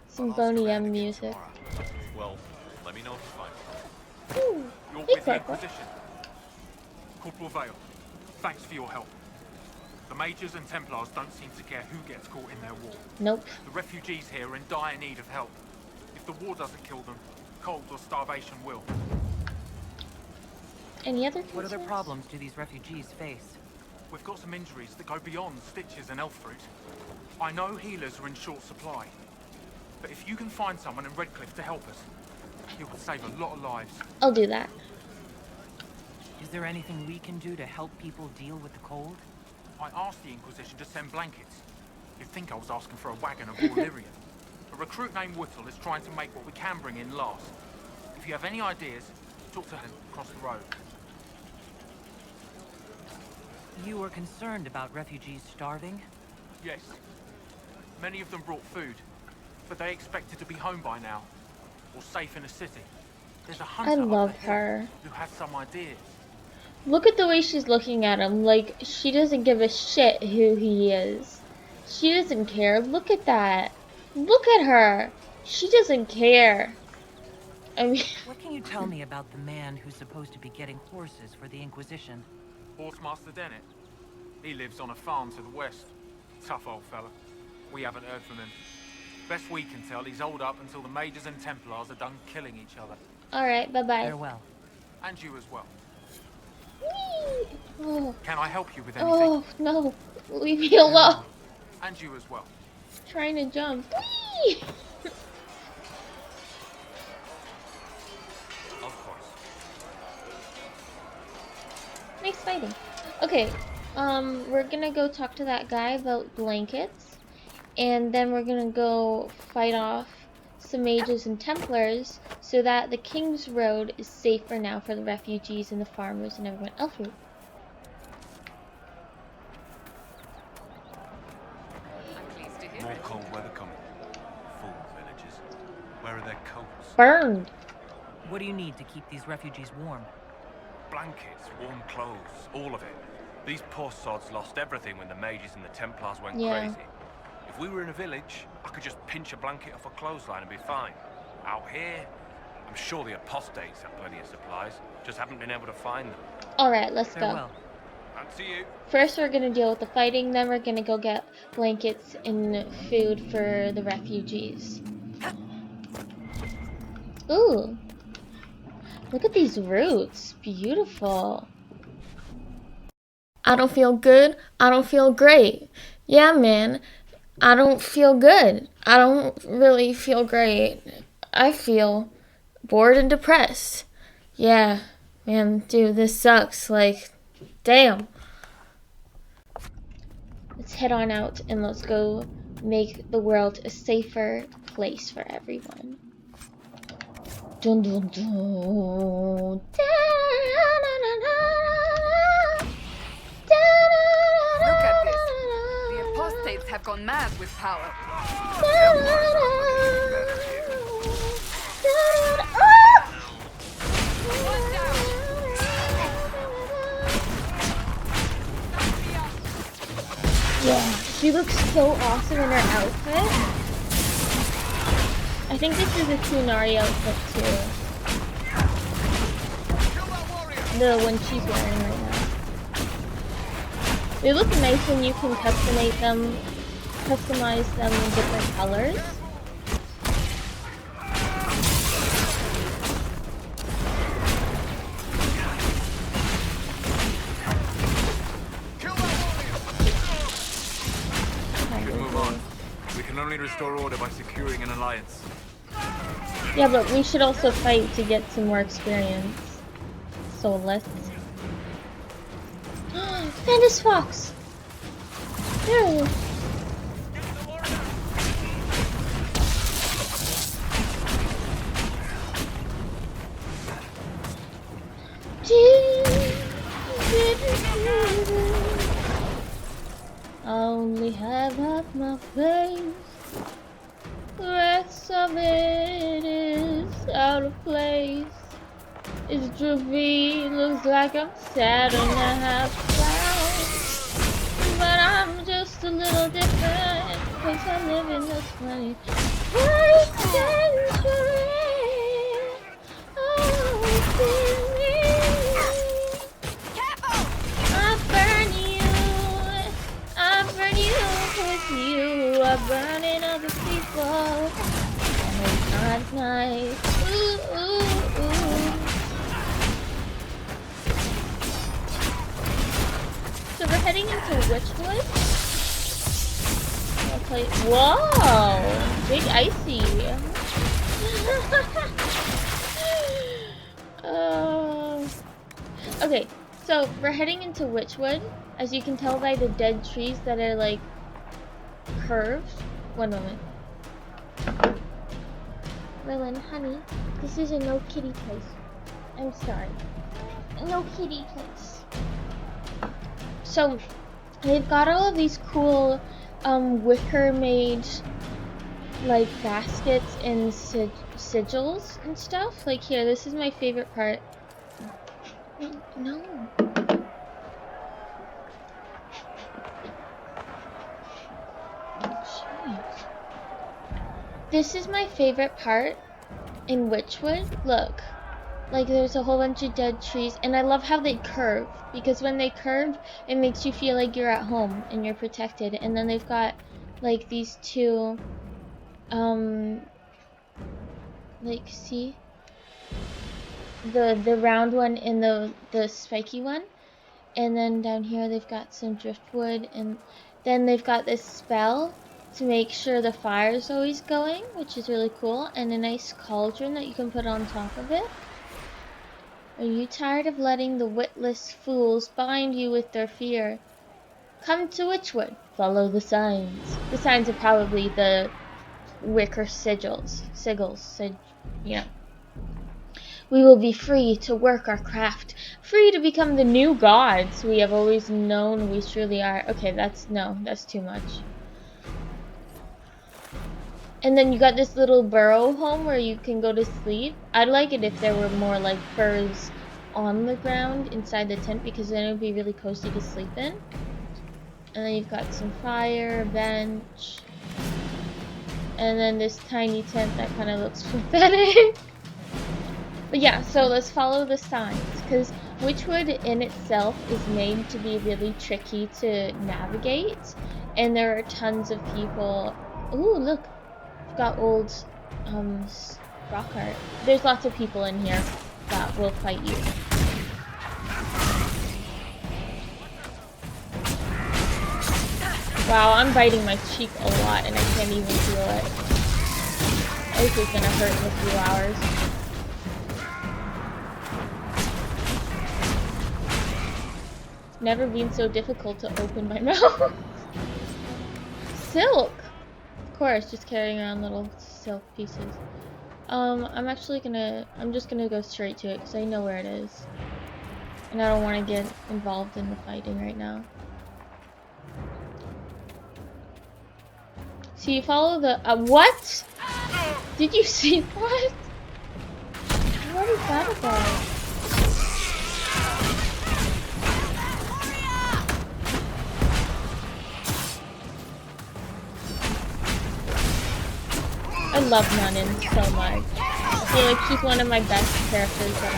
Some Boney M music. Well, let me know if you find it. Ooh, You're hey, with the Corporal. Inquisition. Corporal Vale, thanks for your help. The Mages and Templars don't seem to care who gets caught in their war. Nope. The refugees here are in dire need of help. If the war doesn't kill them, cold or starvation will. Any other What other concerns? problems do these refugees face? We've got some injuries that go beyond stitches and elf fruit. I know healers are in short supply, but if you can find someone in Redcliffe to help us, it would save a lot of lives. I'll do that. Is there anything we can do to help people deal with the cold? I asked the Inquisition to send blankets. You'd think I was asking for a wagon of Orlais. A recruit named Whittle is trying to make what we can bring in last. If you have any ideas, talk to him across the road. You were concerned about refugees starving? Yes. Many of them brought food, but they expected to be home by now, or safe in a city. There's a hunter I love up the hill her. who has some ideas. Look at the way she's looking at him, like she doesn't give a shit who he is. She doesn't care. Look at that. Look at her. She doesn't care. I mean, what can you tell me about the man who's supposed to be getting horses for the Inquisition? Horsemaster Dennett. He lives on a farm to the west. Tough old fella. We haven't heard from him. Best we can tell, he's holed up until the Mages and Templars are done killing each other. alright, bye-bye. Farewell. And you as well. Oh. Can I help you with anything? Oh, no. Leave me alone. And you as well. Trying to jump. Whee! Of course. Nice fighting. Okay, we're gonna go talk to that guy about blankets, and then we're gonna go fight off some mages and Templars so that the King's Road is safer now for the refugees and the farmers and everyone else. More cold weather coming. Full villages. Where are their coats? Burned. What do you need to keep these refugees warm? Blankets, warm clothes, all of it. These poor sods lost everything when the Mages and the Templars went crazy. If we were in a village, I could just pinch a blanket off a clothesline and be fine. Out here, I'm sure the apostates have plenty of supplies, just haven't been able to find them. Alright, let's go. Farewell. And to you. First we're gonna deal with the fighting, then we're gonna go get blankets and food for the refugees. Ooh. Look at these roots. Beautiful. I don't feel good. I don't feel great. Yeah, man. I don't feel good. I don't really feel great. I feel bored and depressed. Yeah, man, dude, this sucks. Like, damn. Let's head on out and let's go make the world a safer place for everyone. Dun dun dun. Look at this. The apostates have gone mad with power. Yeah, she looks so awesome in her outfit. I think this is a Kunari outfit too. The one she's wearing right now. They look nice when you can customize them in different colors. We should move on. We can only restore order by securing an alliance. Yeah, but we should also fight to get some more experience. So let's... Thedas Fox! There it is. I only have half my face. The rest of it is out of place. It's droopy, looks like I'm sad and I have clouds. But I'm just a little different, cause I live in this funny century. I burn in other people, and it's not nice. Ooh, ooh, ooh. So we're heading heading into Witchwood. I'll play. Whoa! Big icy. Okay, so we're heading into Witchwood. As you can tell by the dead trees that are like curved. One moment. Merlin, honey, this is a no kitty place. I'm sorry. No kitty place. So, they've got all of these cool wicker made like baskets and sigils and stuff. Like here, this is my favorite part. No. Jeez. This is my favorite part in Witchwood. Look. Like there's a whole bunch of dead trees, and I love how they curve, because when they curve it makes you feel like you're at home and you're protected. And then they've got like these two like see the round one and the spiky one, and then down here they've got some driftwood, and then they've got this spell to make sure the fire's always going, which is really cool, and a nice cauldron that you can put on top of it. Are you tired of letting the witless fools bind you with their fear? Come to Witchwood. Follow the signs. The signs are probably the wicker sigils. You know. We will be free to work our craft. Free to become the new gods we have always known we truly are. Okay, that's too much. And then you got this little burrow home where you can go to sleep. I'd like it if there were more like furs on the ground inside the tent, because then it would be really cozy to sleep in. And then you've got some fire, bench, and then this tiny tent that kind of looks pathetic. But yeah, so let's follow the signs, because Witchwood in itself is made to be really tricky to navigate, and there are tons of people. Ooh, look. Got old rock art. There's lots of people in here that will fight you. Wow, I'm biting my cheek a lot and I can't even feel it. This is gonna hurt in a few hours. It's never been so difficult to open my mouth. Silk! Of course, just carrying around little silk pieces. I'm just gonna go straight to it because I know where it is. And I don't want to get involved in the fighting right now. So you follow the, what? Did you see what? What is that about? I love Nanin so much. I feel like she's one of my best characters that I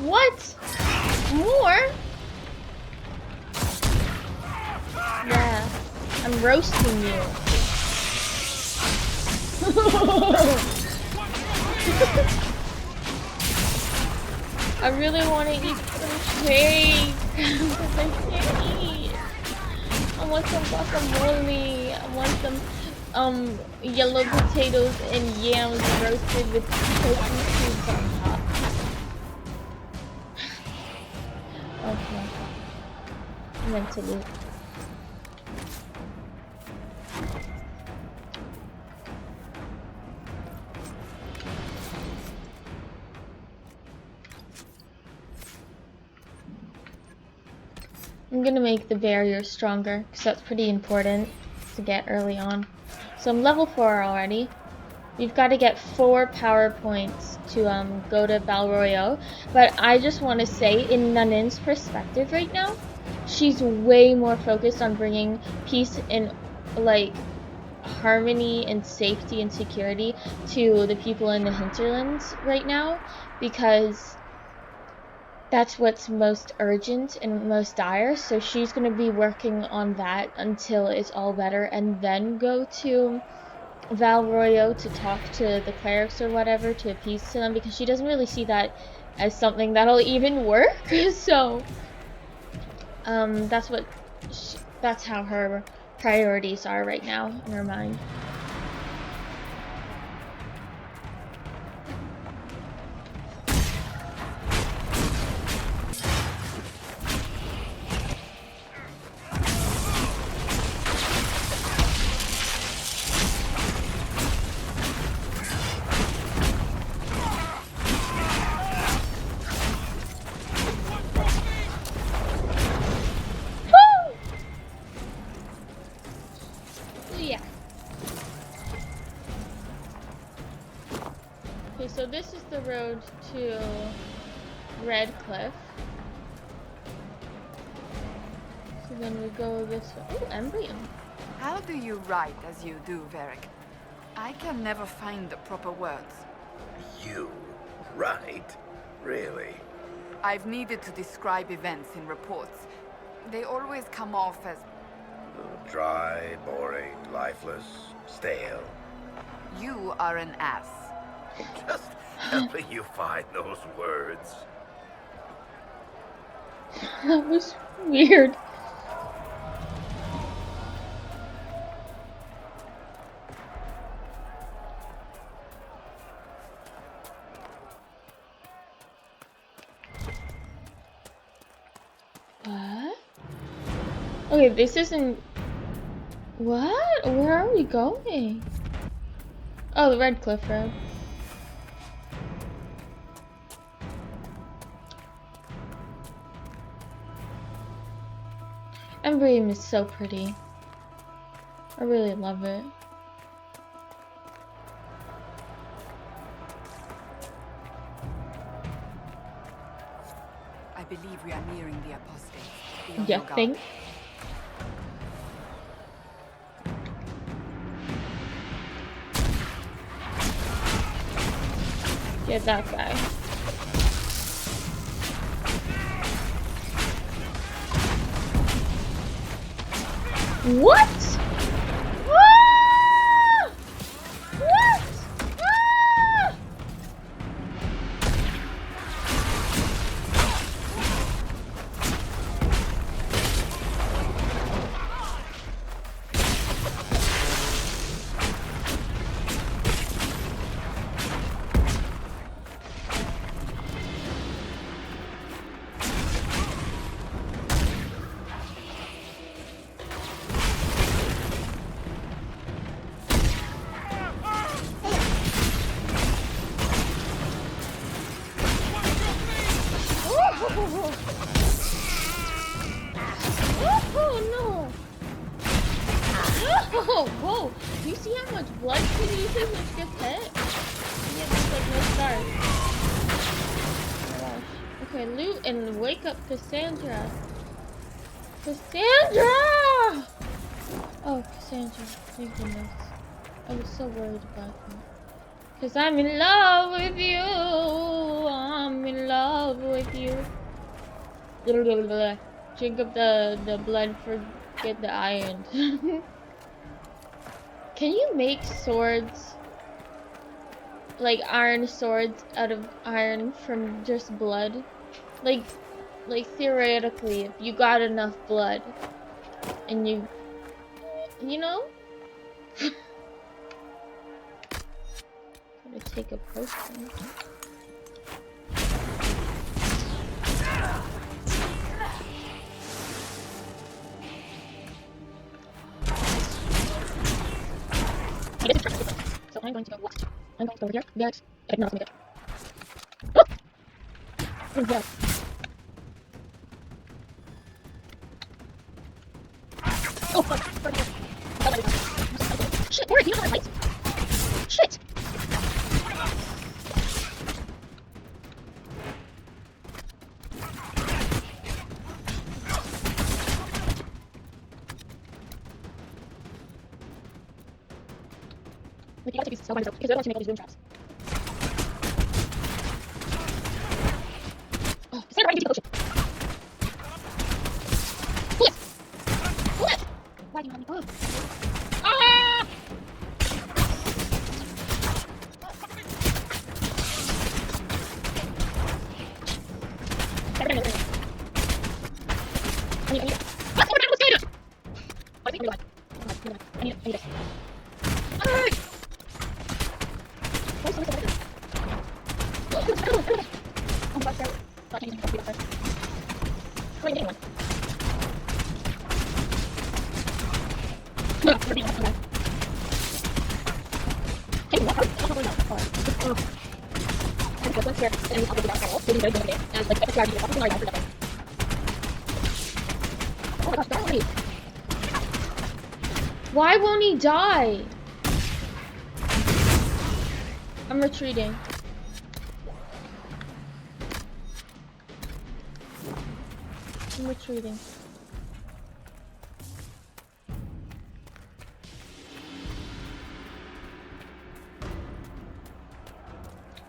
know. What? More? Yeah. I'm roasting you. I really want to eat some cake, because I can't eat. I want some guacamole. I want some yellow potatoes and yams roasted with tofu cubes on top. Okay. I meant to loot. I'm gonna make the barrier stronger, because that's pretty important to get early on. So I'm level 4 already. We've got to get 4 power points to go to Balroyo. But I just want to say, in Nanin's perspective right now, she's way more focused on bringing peace and like harmony and safety and security to the people in the hinterlands right now, because that's what's most urgent and most dire. So she's going to be working on that until it's all better, and then go to Val Royo to talk to the clerics or whatever to appease to them, because she doesn't really see that as something that'll even work. So that's how her priorities are right now in her mind. So this is the road to Redcliffe. So then we go this way. Oh, embryo. How do you write as you do, Varric? I can never find the proper words. You write? Really? I've needed to describe events in reports. They always come off as... Dry, boring, lifeless, stale. You are an ass. Just helping you find those words. That was weird. What? Okay, this isn't... What? Where are we going? Oh, the Redcliffe Road. Embryo is so pretty. I really love it. I believe we are nearing the apostate. You think? Get that guy. What? Ah! What? Ah! Whoa! Do you see how much blood she uses when she gets hit? She gets like no scars. Oh my gosh. Okay, loot and wake up Cassandra. Cassandra! Oh, Cassandra. Thank goodness. I was so worried about her. Cause I'm in love with you. I'm in love with you. Drink up the blood, forget the iron. Can you make swords, like iron swords, out of iron from just blood? Like theoretically, if you got enough blood, and you know? Gotta take a potion. So I'm going to go west. I'm going to go over here. Yes. No, it's good. Oh! Oh, yeah. Oh, fuck. Shit, Warren, you don't have lights. Shit. Like, you gotta take these spellbinders out, because they're the ones who make all these room traps. Oh, stand right and take a potion. Pull it! Pull it! Why do you not need... Oh! Ah! Why won't he die? I'm retreating. I'm retreating.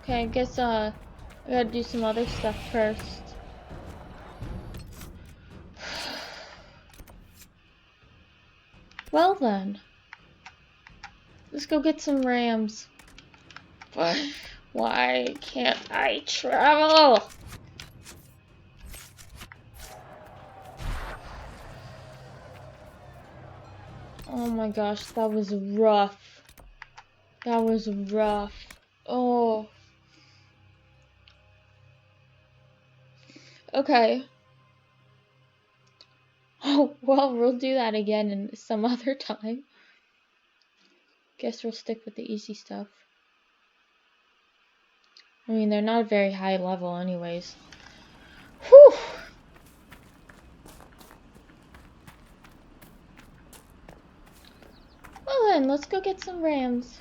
Okay, I guess I gotta do some other stuff first. Well then, let's go get some rams. Why can't I travel? Oh my gosh, that was rough. That was rough. Oh. Okay. Oh, well, we'll do that again in some other time. Guess we'll stick with the easy stuff. I mean, they're not very high level anyways. Whew! Well then, let's go get some rams.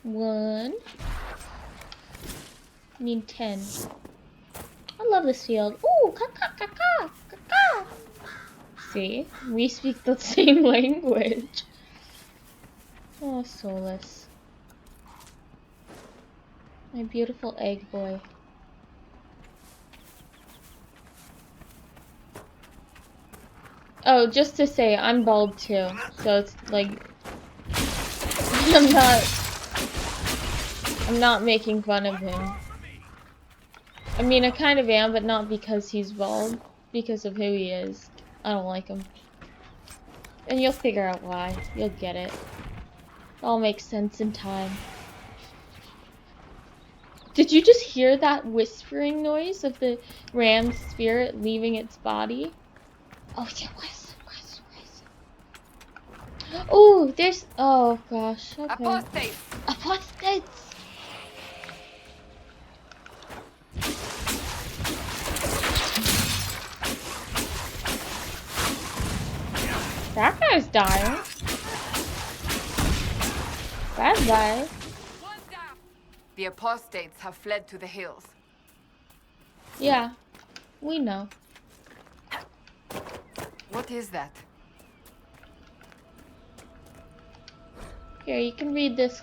One. Need 10. I love this field. Ooh, caca. See, we speak the same language. Oh, Solus. My beautiful egg boy. Oh, just to say, I'm bald too. So it's like, I'm not making fun of him. I mean, I kind of am, but not because he's bald. Because of who he is. I don't like him. And you'll figure out why. You'll get it. It all makes sense in time. Did you just hear that whispering noise of the ram's spirit leaving its body? Oh, yeah, where's. Oh, there's. Oh, gosh. Okay. Apostates! Apostates! That guy's dying. Bad guy. The apostates have fled to the hills. Yeah, we know. What is that? Here, you can read this.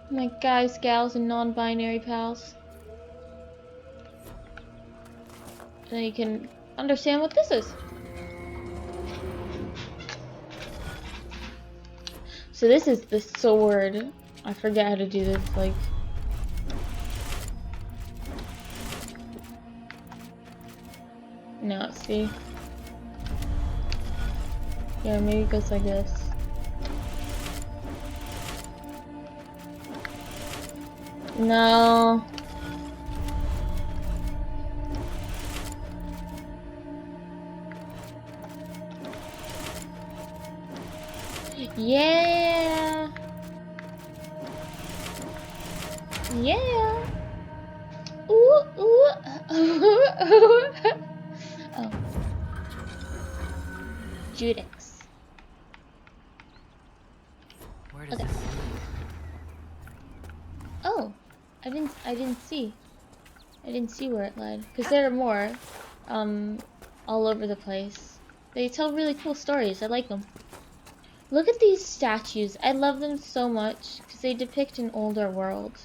My guys, gals, and non-binary pals. And you can understand what this is. So this is the sword. I forget how to do this, like... No, see? Yeah, maybe it goes like this. No. Yeah. Yeah. Ooh, ooh. Oh. Judex. Where does this lead? Oh, I didn't see. I didn't see where it led, because there are more, all over the place. They tell really cool stories. I like them. Look at these statues. I love them so much because they depict an older world.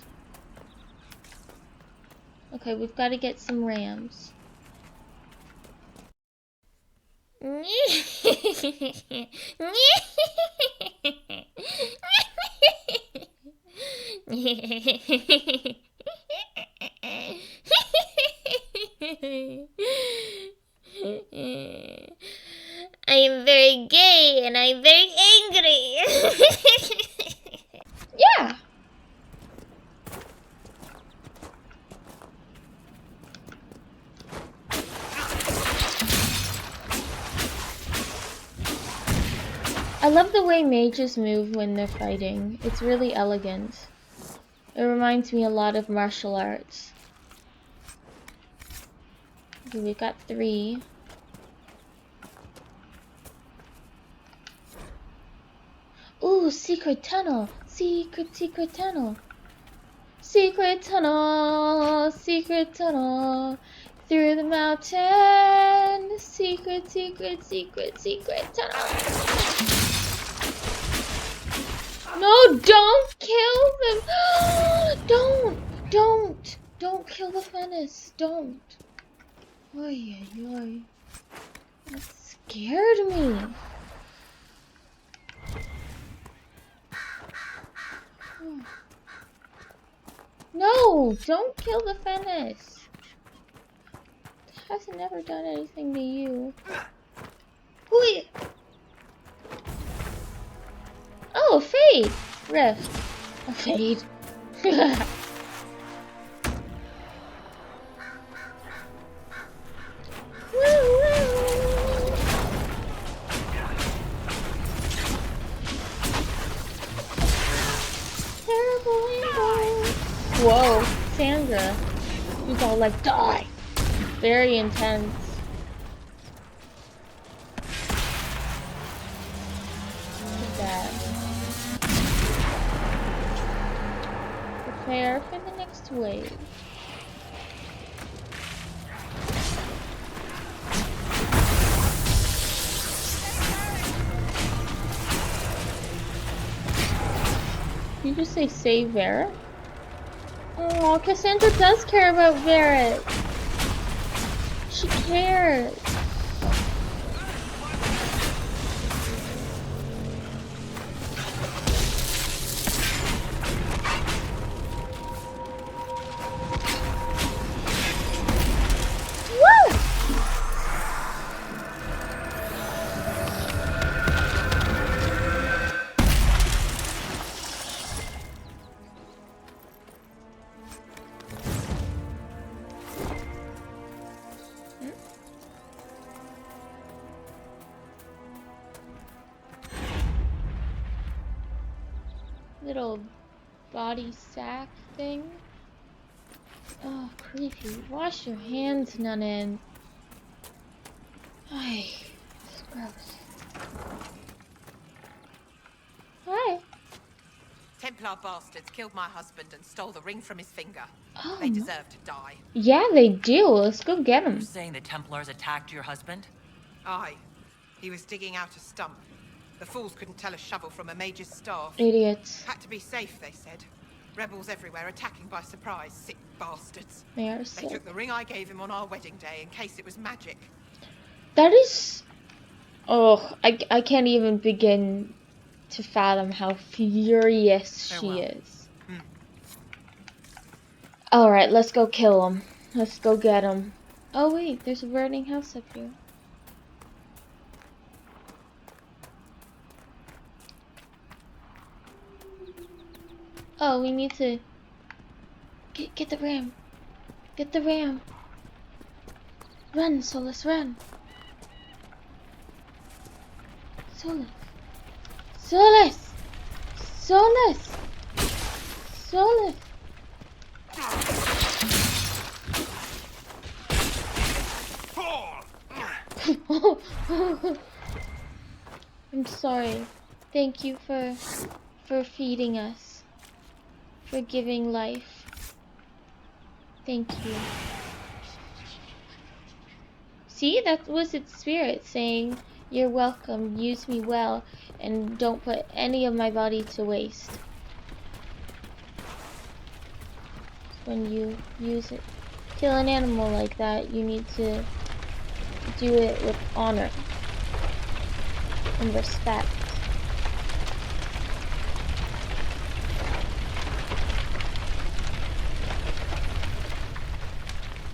Okay, we've got to get some rams. I am very gay and I'm very angry. Yeah. I love the way mages move when they're fighting. It's really elegant. It reminds me a lot of martial arts. Okay, we got 3. Ooh, secret tunnel! Secret tunnel! Secret tunnel! Secret tunnel! Through the mountain! Secret tunnel! No, don't kill them! Don't kill the Fennis! Don't! Oy, oy, oy. That scared me! No! Don't kill the Fennis! It has never done anything to you. Hooey! Oh, Fade! Rift. A Fade. Whoa, Sandra. She's all like, die! Very intense. Look at that. Prepare for the next wave. Did you just say save Vera? Oh, Cassandra does care about Vera. She cares. Little body sack thing. Oh, creepy. Wash your hands, Nanin. Ay, it's gross. Hi. Templar bastards killed my husband and stole the ring from his finger. Oh, they deserve to die. Yeah, they do. Let's go get them. You're saying the Templars attacked your husband? Aye. He was digging out a stump. The fools couldn't tell a shovel from a mage's staff. Idiots. Had to be safe, they said. Rebels everywhere attacking by surprise, sick bastards. They are They sick. took the ring I gave him on our wedding day in case it was magic. That is... Oh, I can't even begin to fathom how furious she is. Alright, let's go kill him. Let's go get him. Oh wait, there's a burning house up here. Oh, we need to get the ram. Get the ram. Run, Solus, run. Solus. Solus. Solus. Solus. I'm sorry. Thank you for feeding us. For giving life. Thank you. See, that was its spirit saying, "You're welcome, use me well, and don't put any of my body to waste." When you use it, kill an animal like that, you need to do it with honor and respect.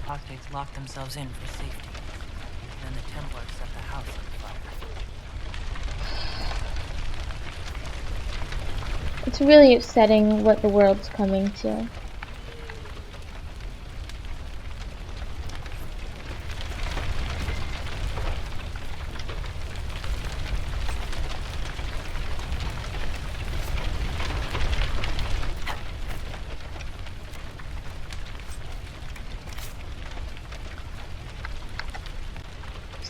apostates locked themselves in for safety. And then the Templars set the house on fire. It's really upsetting what the world's coming to.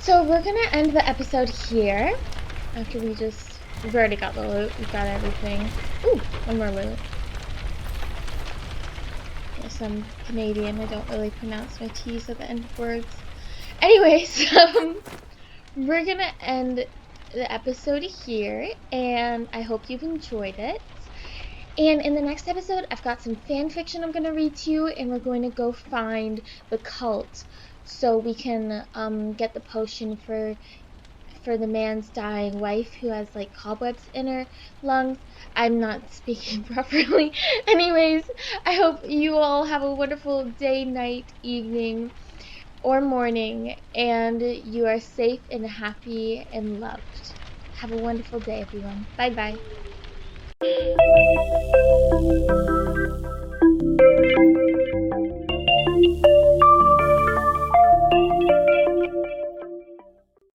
So we're gonna end the episode here. After we've already got the loot, we've got everything. Ooh, one more loot. Yes, I'm Canadian, I don't really pronounce my T's at the end of words. Anyways, we're gonna end the episode here, and I hope you've enjoyed it. And in the next episode, I've got some fan fiction I'm gonna read to you, and we're going to go find the cult so we can get the potion for the man's dying wife who has like cobwebs in her lungs. I'm not speaking properly. Anyways, I hope you all have a wonderful day, night, evening, or morning, and you are safe and happy and loved. Have a wonderful day, everyone. Bye bye.